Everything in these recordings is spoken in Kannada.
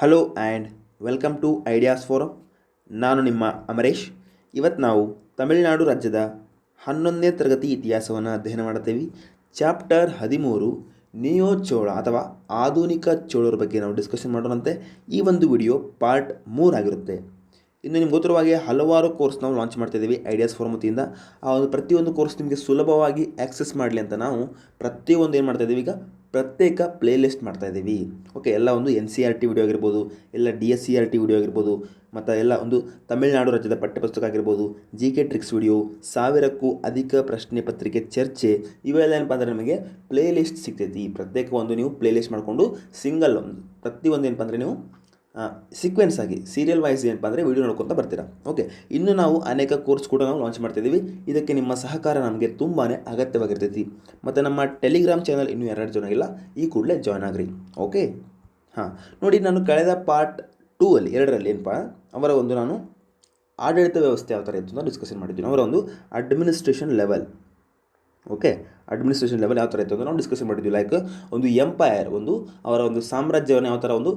Hello and welcome to Ideas Forum. ನಾನು ನಿಮ್ಮ ಅಮರೇಶ್. ಇವತ್ತು ನಾವು ತಮಿಳುನಾಡು ರಾಜ್ಯದ 11ನೇ ತರಗತಿ ಇತಿಹಾಸವನ್ನು ಅಧ್ಯಯನ ಮಾಡುತ್ತೇವೆ. ಚಾಪ್ಟರ್ 13 ನಿಯೋ ಚೋಳ ಅಥವಾ ಆಧುನಿಕ ಚೋಳರ ಬಗ್ಗೆ ನಾವು ಡಿಸ್ಕಷನ್ ಮಾಡೋಣಂತೆ. ಈ ಒಂದು ವಿಡಿಯೋ ಪಾರ್ಟ್ 3 ಆಗಿರುತ್ತೆ. ಇನ್ನು ನಿಮ್ಗೆ ಗೊತ್ತಿರುವ ಹಾಗೆ ಹಲವಾರು ಕೋರ್ಸ್ ನಾವು ಲಾಂಚ್ ಮಾಡ್ತಾಯಿದ್ದೀವಿ ಐಡಿಯಾಸ್ ಫೋರಮ್ ವತಿಯಿಂದ. ಆ ಒಂದು ಪ್ರತಿಯೊಂದು ಕೋರ್ಸ್ ನಿಮಗೆ ಸುಲಭವಾಗಿ ಆ್ಯಕ್ಸೆಸ್ ಮಾಡಲಿ ಅಂತ ನಾವು ಪ್ರತಿಯೊಂದು ಏನು ಮಾಡ್ತಾಯಿದ್ದೀವಿ, ಈಗ ಪ್ರತ್ಯೇಕ ಪ್ಲೇ ಲಿಸ್ಟ್ ಮಾಡ್ತಾಯಿದ್ದೀವಿ. ಓಕೆ, ಎಲ್ಲ ಒಂದು NCERT ವಿಡಿಯೋ ಆಗಿರ್ಬೋದು, ಎಲ್ಲ DSCERT ವಿಡಿಯೋ ಆಗಿರ್ಬೋದು, ಮತ್ತು ಎಲ್ಲ ಒಂದು ತಮಿಳುನಾಡು ರಾಜ್ಯದ ಪಠ್ಯಪುಸ್ತಕ ಆಗಿರ್ಬೋದು, GK ಟ್ರಿಕ್ಸ್ ವಿಡಿಯೋ, 1000ಕ್ಕೂ ಅಧಿಕ ಪ್ರಶ್ನೆ ಪತ್ರಿಕೆ ಚರ್ಚೆ, ಇವೆಲ್ಲ ಏನಪ್ಪ ಅಂದರೆ ನಿಮಗೆ ಪ್ಲೇ ಲಿಸ್ಟ್ ಸಿಗ್ತೈತಿ. ಪ್ರತ್ಯೇಕ ಒಂದು ನೀವು ಪ್ಲೇ ಲಿಸ್ಟ್ ಮಾಡಿಕೊಂಡು ಸಿಂಗಲ್ ಒಂದು ಪ್ರತಿಯೊಂದು ಏನಪ್ಪ ಅಂದರೆ ನೀವು ಸೀಕ್ವೆನ್ಸ್ ಆಗಿ ಸೀರಿಯಲ್ ವೈಸ್ ಏನಪ್ಪ ಅಂದರೆ ವೀಡಿಯೋ ನೋಡ್ಕೊತಾ ಬರ್ತೀರಾ. ಓಕೆ, ಇನ್ನು ನಾವು ಅನೇಕ ಕೋರ್ಸ್ ಕೂಡ ನಾವು ಲಾಂಚ್ ಮಾಡ್ತಿದ್ದೀವಿ. ಇದಕ್ಕೆ ನಿಮ್ಮ ಸಹಕಾರ ನಮಗೆ ತುಂಬಾ ಅಗತ್ಯವಾಗಿರ್ತೈತಿ. ಮತ್ತು ನಮ್ಮ ಟೆಲಿಗ್ರಾಮ್ ಚಾನಲ್ ಇನ್ನೂ 2 ಜನ ಇಲ್ಲ, ಈ ಕೂಡಲೇ ಜಾಯ್ನ್ ಆಗ್ರಿ. ಓಕೆ, ಹಾಂ ನೋಡಿ, ನಾನು ಕಳೆದ ಪಾರ್ಟ್ 2ರಲ್ಲಿ ಏನಪ್ಪ ಅವರ ಒಂದು ನಾನು ಆಡಳಿತ ವ್ಯವಸ್ಥೆ ಯಾವ ಥರ ಇತ್ತು ಅಂತ ಡಿಸ್ಕಷನ್ ಮಾಡಿದ್ದೀನಿ. ಅವರ ಒಂದು administration level, okay, administration level ಯಾವ ಥರ ಇತ್ತು ಅಂತ ನಾವು ಡಿಸ್ಕಷನ್ ಮಾಡಿದ್ವಿ. ಲೈಕ್ ಒಂದು ಎಂಪೈರ್, ಒಂದು ಅವರ ಒಂದು ಸಾಮ್ರಾಜ್ಯವನ್ನು ಯಾವ ಥರ ಒಂದು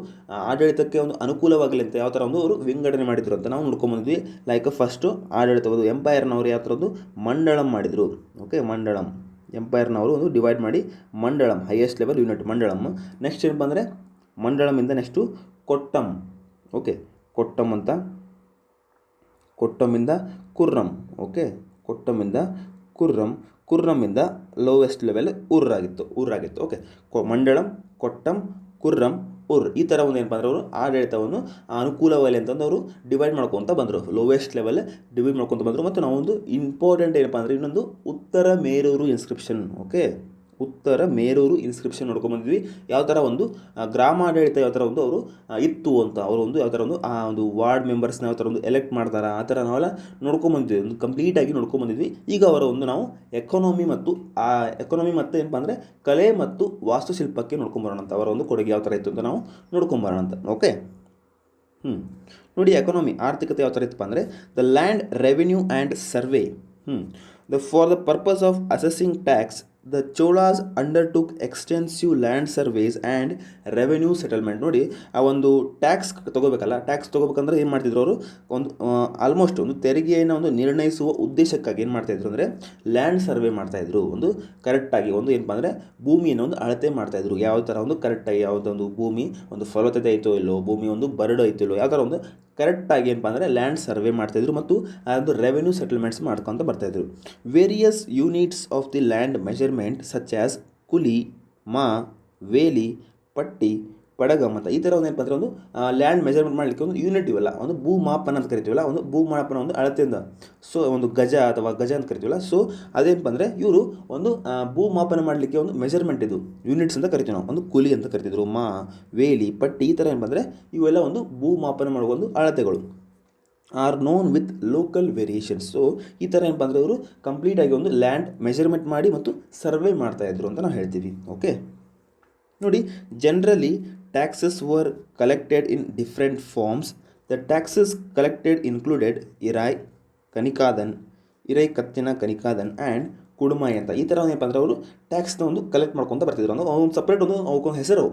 ಆಡಳಿತಕ್ಕೆ ಒಂದು ಅನುಕೂಲವಾಗಲಿ ಅಂತ ಯಾವ ಥರ ಒಂದು ಅವರು ವಿಂಗಡಣೆ ಮಾಡಿದ್ರು ಅಂತ ನಾವು ನೋಡ್ಕೊಂಬಂದ್ವಿ. ಲೈಕ್ ಫಸ್ಟು ಆಡಳಿತ ಒಂದು ಎಂಪೈರ್ನವರು ಯಾವ ಥರ ಒಂದು ಮಂಡಳಂ ಮಾಡಿದರು. ಓಕೆ, ಮಂಡಳಂ ಎಂಪೈರ್ನವರು ಒಂದು ಡಿವೈಡ್ ಮಾಡಿ ಮಂಡಳಂ ಹೈಯೆಸ್ಟ್ ಲೆವೆಲ್ ಯೂನಿಟ್ ಮಂಡಳಂ. ನೆಕ್ಸ್ಟ್ ಏನಪ್ಪ ಅಂದರೆ ಮಂಡಳಮಿಂದ ನೆಕ್ಸ್ಟು ಕೊಟ್ಟಂ. ಓಕೆ, ಕೊಟ್ಟಂ ಅಂತ, ಕೊಟ್ಟಮಿಂದ ಕುರ್ರಂ. ಓಕೆ, ಕೊಟ್ಟಮಿಂದ ಕುರ್ರಂ, ಕುರ್ರಮಿಂದ ಲೋವೆಸ್ಟ್ ಲೆವೆಲ್ ಊರಾಗಿತ್ತು. ಓಕೆ, ಮಂಡಳಂ, ಕೊಟ್ಟಂ, ಕುರ್ರಂ, ಈ ಥರ ಒಂದು ಏನಪ್ಪ ಅಂದರೆ ಅವರು ಆಡಳಿತವನ್ನು ಅನುಕೂಲವಾಗಿ ಅಂತಂದು ಅವರು ಡಿವೈಡ್ ಮಾಡ್ಕೊತ ಬಂದರು. ಲೋವೆಸ್ಟ್ ಲೆವೆಲ್ ಡಿವೈಡ್ ಮಾಡ್ಕೊತ ಬಂದರು. ಮತ್ತು ನಾವೊಂದು ಇಂಪಾರ್ಟೆಂಟ್ ಏನಪ್ಪ ಅಂದರೆ ಇನ್ನೊಂದು ಉತ್ತರ ಮೇರೂರು ಇನ್ಸ್ಕ್ರಿಪ್ಷನ್. ಓಕೆ, ಉತ್ತರ ಮೇರೂರು ಇನ್ಸ್ಕ್ರಿಪ್ಷನ್ ನೋಡ್ಕೊಂಬಂದ್ವಿ. ಯಾವ ಥರ ಒಂದು ಗ್ರಾಮ ಆಡಳಿತ ಯಾವ ಥರ ಒಂದು ಅವರು ಇತ್ತು ಅಂತ, ಅವರು ಒಂದು ಯಾವ ಥರ ಒಂದು ಆ ಒಂದು ವಾರ್ಡ್ ಮೆಂಬರ್ಸ್ನ ಯಾವ ಥರ ಒಂದು ಎಲೆಕ್ಟ್ ಮಾಡ್ತಾರೆ, ಆ ಥರ ನಾವೆಲ್ಲ ನೋಡ್ಕೊಂಬಂದಿದ್ವಿ, ಒಂದು ಕಂಪ್ಲೀಟಾಗಿ ನೋಡ್ಕೊಂಬಂದಿದ್ವಿ. ಈಗ ಅವರ ಒಂದು ನಾವು ಎಕಾನಮಿ ಮತ್ತು ಏನಪ್ಪ ಅಂದರೆ ಕಲೆ ಮತ್ತು ವಾಸ್ತುಶಿಲ್ಪಕ್ಕೆ ನೋಡ್ಕೊಂಬರೋಣ ಅಂತ, ಅವರ ಒಂದು ಕೊಡುಗೆ ಯಾವ ಥರ ಇತ್ತು ಅಂತ ನಾವು ನೋಡ್ಕೊಂಬರೋಣ ಅಂತ. ಓಕೆ, ನೋಡಿ, ಎಕಾನಮಿ ಆರ್ಥಿಕತೆ ಯಾವ ಥರ ಇತ್ತಪ್ಪ ಅಂದರೆ the land revenue and survey. For the purpose of accessing tax the Cholas undertook extensive land surveys and revenue settlement. ನೋಡಿ, ಆ ಒಂದು ಟ್ಯಾಕ್ಸ್ ತೊಗೋಬೇಕಂದ್ರೆ ಏನು ಮಾಡ್ತಿದ್ರು ಅವರು, ಒಂದು ಆಲ್ಮೋಸ್ಟ್ ಒಂದು ತೆರಿಗೆಯನ್ನು ಒಂದು ನಿರ್ಣಯಿಸುವ ಉದ್ದೇಶಕ್ಕಾಗಿ ಏನು ಮಾಡ್ತಾಯಿದ್ರು ಅಂದರೆ ಲ್ಯಾಂಡ್ ಸರ್ವೆ ಮಾಡ್ತಾಯಿದ್ರು. ಒಂದು ಕರೆಕ್ಟಾಗಿ ಒಂದು ಏನಪ್ಪ ಅಂದರೆ ಭೂಮಿಯನ್ನು ಒಂದು ಅಳತೆ ಮಾಡ್ತಾಯಿದ್ರು. ಯಾವ ಥರ ಒಂದು ಕರೆಕ್ಟಾಗಿ ಯಾವುದೊಂದು ಭೂಮಿ ಒಂದು ಫಲವತ್ತತೆ ಐತೋ ಇಲ್ಲೋ, ಭೂಮಿ ಒಂದು ಬರಡು ಐತೋ ಇಲ್ಲೋ, ಯಾವ ಥರ ಒಂದು ಕರೆಕ್ಟಾಗಿ ಏನಪ್ಪ ಅಂದರೆ ಲ್ಯಾಂಡ್ ಸರ್ವೆ ಮಾಡ್ತಾಯಿದ್ರು ಮತ್ತು ಅದೊಂದು ರೆವೆನ್ಯೂ ಸೆಟಲ್ಮೆಂಟ್ಸ್ ಮಾಡ್ಕೊತ ಬರ್ತಾಯಿದ್ರು. Various units of the land measurement such as ಕುಲಿ, ಮಾ, ವೇಲಿ, ಪಟ್ಟಿ, ಪಡಗಮ್ ಅಂತ ಈ ಥರ ಒಂದು ಏನಪ್ಪ ಅಂದರೆ ಒಂದು ಲ್ಯಾಂಡ್ ಮೆಜರ್ಮೆಂಟ್ ಮಾಡಲಿಕ್ಕೆ ಒಂದು ಯೂನಿಟ್ ಇವೆಲ್ಲ, ಒಂದು ಭೂಮಾಪನ ಅಂತ ಕರಿತೀವಲ್ಲ, ಒಂದು ಭೂಮಾಪನ ಒಂದು ಅಳತೆಯಿಂದ, ಸೊ ಒಂದು ಗಜ ಅಂತ ಕರಿತೀವಲ್ಲ. ಸೊ ಅದೇನಪ್ಪ ಅಂದರೆ ಇವರು ಒಂದು ಭೂಮಾಪನ ಮಾಡಲಿಕ್ಕೆ ಒಂದು ಮೆಜರ್ಮೆಂಟ್ ಇದು ಯೂನಿಟ್ಸ್ ಅಂತ ಕರಿತೀವಿ ನಾವು. ಒಂದು ಕುಲಿ ಅಂತ ಕರಿತಿದ್ರು, ಮಾ, ವೇಲಿ, ಪಟ್ಟಿ, ಈ ಥರ ಏನಪ್ಪ ಅಂದರೆ ಇವೆಲ್ಲ ಒಂದು ಭೂಮಾಪನ ಮಾಡುವ ಒಂದು ಅಳತೆಗಳು R non with local variations. So ಈ ಥರ ಏನಪ್ಪ ಅಂದರೆ ಅವರು ಕಂಪ್ಲೀಟಾಗಿ ಒಂದು ಲ್ಯಾಂಡ್ ಮೆಜರ್ಮೆಂಟ್ ಮಾಡಿ ಮತ್ತು ಸರ್ವೆ ಮಾಡ್ತಾಯಿದ್ರು ಅಂತ ನಾವು ಹೇಳ್ತೀವಿ. ಓಕೆ, ನೋಡಿ, generally taxes were collected in different forms. The taxes collected included ಇರಾಯ್ ಕತ್ತಿನ ಕನಿಕಾದನ್ ಆ್ಯಂಡ್ ಕುಡುಮಾಯಿ ಅಂತ. ಈ ಥರ ಏನಪ್ಪ ಅಂದರೆ ಅವರು ಟ್ಯಾಕ್ಸ್ನ ಒಂದು ಕಲೆಕ್ಟ್ ಮಾಡ್ಕೊತ ಬರ್ತಿದ್ರು. ಒಂದು ಸಪ್ರೇಟ್ ಒಂದು ಅವಕ್ಕೊಂದು ಹೆಸರು,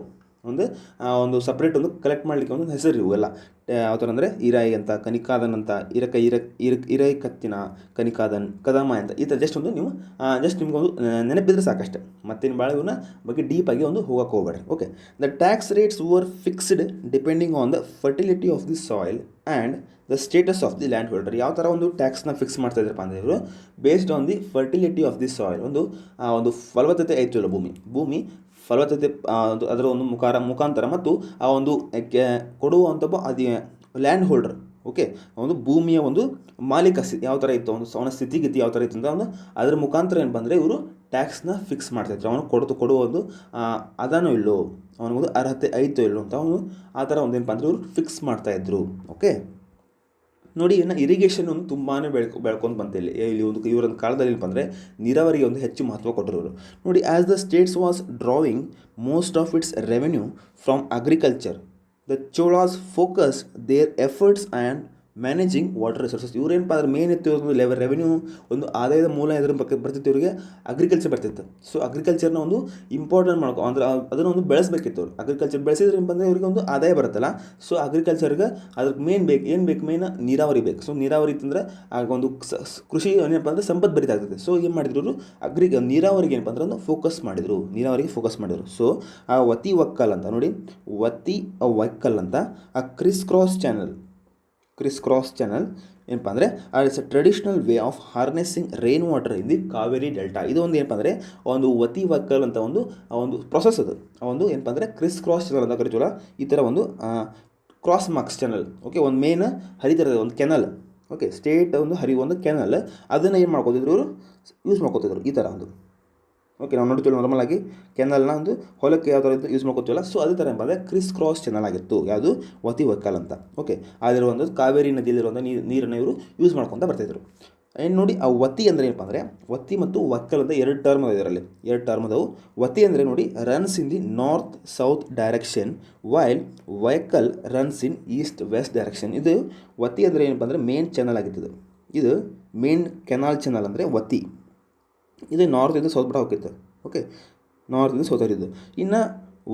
ಒಂದು ಸಪ್ರೇಟ್ ಒಂದು ಕಲೆಕ್ಟ್ ಮಾಡಲಿಕ್ಕೆ ಒಂದು ಹೆಸರು ಇವೆಲ್ಲ. ಯಾವ ಥರ ಅಂದರೆ ಇರಾಯಿ ಅಂತ, ಕನಿಕಾದನ್ ಅಂತ, ಇರೈ ಕತ್ತಿನ ಕನಿಕಾದನ್, ಕದಮಾಯಿ ಅಂತ, ಈ ಥರ ಜಸ್ಟ್ ಒಂದು ನೀವು ನಿಮ್ಗೊಂದು ನೆನಪಿದ್ರೆ ಸಾಕಷ್ಟೆ. ಮತ್ತೇನು ಭಾಳ ಇವನ್ನ ಬಗ್ಗೆ ಡೀಪಾಗಿ ಒಂದು ಹೋಗಕ್ಕೆ ಹೋಗಬೇಡ್ರಿ. Okay, the tax rates var fixed depending on the fertility of the soil and the status of the land holder. ಯಾವ ಥರ ಒಂದು ಟ್ಯಾಕ್ಸ್ನ ಫಿಕ್ಸ್ ಮಾಡ್ತಾ ಇದ್ರಪ್ಪ ಅಂದರೆ ಇವರು based on the fertility of the soil, ಒಂದು ಫಲವತ್ತತೆ ಐತಿಲ್ಲ ಭೂಮಿ ಫಲವತ್ತತೆ, ಅದರ ಒಂದು ಮುಖಾಂತರ ಮತ್ತು ಆ ಒಂದು ಕೊಡುವಂಥ ಅದು ಲ್ಯಾಂಡ್ ಹೋಲ್ಡರ್. ಓಕೆ, ಒಂದು ಭೂಮಿಯ ಒಂದು ಮಾಲೀಕ ಯಾವ ಥರ ಇತ್ತು, ಅವನ ಸ್ಥಿತಿಗತಿ ಯಾವ ಥರ ಇತ್ತು ಅಂತ ಅದರ ಮುಖಾಂತರ ಏನು ಬಂದರೆ ಇವರು ಟ್ಯಾಕ್ಸ್ನ ಫಿಕ್ಸ್ ಮಾಡ್ತಾಯಿದ್ರು. ಅವನು ಕೊಡುವ ಒಂದು ಅದನೋ ಇಲ್ಲೋ, ಅವನಿಗೊಂದು ಅರ್ಹತೆ ಐತೋ ಇಲ್ಲೋ ಅಂತ ಅವನು ಆ ಥರ ಒಂದು ಏನಪ್ಪ ಅಂದರೆ ಇವರು ಫಿಕ್ಸ್ ಮಾಡ್ತಾಯಿದ್ರು. ಓಕೆ, ನೋಡಿ, ಇನ್ನು ಇರಿಗೇಷನ್ ಒಂದು ತುಂಬಾ ಬೆಳ್ಕೊಂಡು ಬಂತ ಇಲ್ಲಿ ಒಂದು ಇವರೊಂದು ಕಾಲದಲ್ಲಿ ಏನಪ್ಪ ಅಂದರೆ ನೀರಾವರಿಗೆ ಒಂದು ಹೆಚ್ಚು ಮಹತ್ವ ಕೊಟ್ಟರು ಅವರು. ನೋಡಿ, as the states was drawing most of its revenue from agriculture, the Cholas focus their efforts and managing water resources. ಇವ್ರೇನಪ್ಪ ಅಂದ್ರೆ ಮೇನ್ ಇತ್ತು ಒಂದು ರೆವೆನ್ಯೂ, ಒಂದು ಆದಾಯದ ಮೂಲ ಎದ್ರ ಬಗ್ಗೆ ಬರ್ತಿತ್ತು ಇವರಿಗೆ, ಅಗ್ರಿಕಲ್ಚರ್ ಬರ್ತಿತ್ತು. ಸೊ ಅಗ್ರಿಕಲ್ಚರ್ನ ಒಂದು ಇಂಪಾರ್ಟೆಂಟ್ ಅಂದ್ರೆ ಅದನ್ನು ಒಂದು ಬೆಳೆಸಬೇಕಿತ್ತು ಅವ್ರು. ಅಗ್ರಿಕಲ್ಚರ್ ಬೆಳೆಸಿದ್ರೆ ಏನಪ್ಪ ಅಂದರೆ ಇವರಿಗೆ ಒಂದು ಆದಾಯ ಬರುತ್ತಲ್ಲ. ಸೊ ಅಗ್ರಿಕಲ್ಚರ್ಗೆ ಅದಕ್ಕೆ ಏನು ಬೇಕು ಮೇನ್ ನೀರಾವರಿ ಬೇಕು. ಸೊ ನೀರಾವರಿ ಇತ್ತಂದ್ರೆ ಆಗ ಒಂದು ಕೃಷಿ ಏನಪ್ಪ ಅಂದರೆ ಸಂಪತ್ತು ಭರಿತ ಆಗ್ತದೆ. ಸೊ ಏನು ಮಾಡಿದ್ರು ಅವರು ನೀರಾವರಿಗೆ ಏನಪ್ಪ ಅಂದ್ರೆ ಒಂದು ನೀರಾವರಿಗೆ ಫೋಕಸ್ ಮಾಡಿದರು. ಸೊ ಆ ವತಿ ಒಕ್ಕಲ್ ಅಂತ ನೋಡಿ, ವತಿ ಒಕ್ಕಲ್ ಅಂತ ಆ ಕ್ರಿಸ್ ಕ್ರಾಸ್ ಚಾನಲ್ ಏನಪ್ಪ ಅಂದರೆ it's a traditional way of harnessing rain water in the Kaveri delta. ಇದು ಒಂದು ಏನಪ್ಪ ಅಂದರೆ ಒಂದು ವತಿ ಒಕ್ಕಲ್ ಅಂತ ಒಂದು ಪ್ರೊಸೆಸ್ ಅದು. ಒಂದು ಏನಪ್ಪ ಅಂದರೆ ಕ್ರಿಸ್ ಕ್ರಾಸ್ ಚಾನಲ್ ಅಂತ ಕರಿತೀವಲ್ಲ, ಈ ಥರ ಒಂದು ಕ್ರಾಸ್ ಮಾರ್ಕ್ಸ್ ಚಾನಲ್. ಓಕೆ, ಒಂದು ಮೇನ್ ಹರಿತಿರೋದು ಒಂದು ಕೆನಲ್. ಓಕೆ, ಸ್ಟೇಟ್ ಒಂದು ಒಂದು ಕೆನಲ್, ಅದನ್ನು ಏನು ಮಾಡ್ಕೋತಿದ್ರು ಇವರು ಯೂಸ್ ಮಾಡ್ಕೋತಿದ್ರು ಈ ಥರ ಒಂದು. ಓಕೆ, ನಾವು ನೋಡ್ತೀವಿ ನಾರ್ಮಲಾಗಿ ಕೆನಲ್ನ ಒಂದು ಹೊಲಕ್ಕೆ ಯಾವ ಥರ ಯೂಸ್ ಮಾಡ್ಕೋತೀವಲ್ಲ. ಸೊ ಅದೇ ಥರ ಏನಪ್ಪ ಅಂದರೆ ಕ್ರಿಸ್ ಕ್ರಾಸ್ ಚಾನಲ್ ಆಗಿತ್ತು ಯಾವುದು, ವತಿ ಒಕ್ಕಲ್ ಅಂತ. ಓಕೆ, ಅದರ ಒಂದು ಕಾವೇರಿ ನದಿಯಲ್ಲಿರುವಂಥ ನೀರನ್ನು ಇವರು ಯೂಸ್ ಮಾಡ್ಕೊತ ಬರ್ತಾಯಿದ್ರು. ಏನು ನೋಡಿ, ಆ ವತಿ ಅಂದರೆ ಏನಪ್ಪ ಅಂದರೆ ವತಿ ಮತ್ತು ಒಕ್ಕಲ್ ಅಂತ ಎರಡು ಟರ್ಮ್ ಅದ ಇದರಲ್ಲಿ, ಎರಡು ಟರ್ಮ್ ಅದಾವು. ವತಿ ಅಂದರೆ ನೋಡಿ runs in the north south direction, while ಒಕ್ಕಲ್ runs in east west direction. ಇದು ವತಿ ಅಂದರೆ ಏನಪ್ಪ ಅಂದರೆ ಮೇನ್ ಚಾನಲ್ ಆಗಿತ್ತು. ಇದು ಮೇನ್ ಕೆನಾಲ್ ಚಾನಲ್ ಅಂದರೆ ವತಿ. ಇದು ನಾರ್ತಿಂದ ಸೌತ್ ಬಿಡ ಹೋಗಿತ್ತು. ಓಕೆ, ನಾರ್ತಿಂದ ಸೌತ್ ಹರಿದು. ಇನ್ನು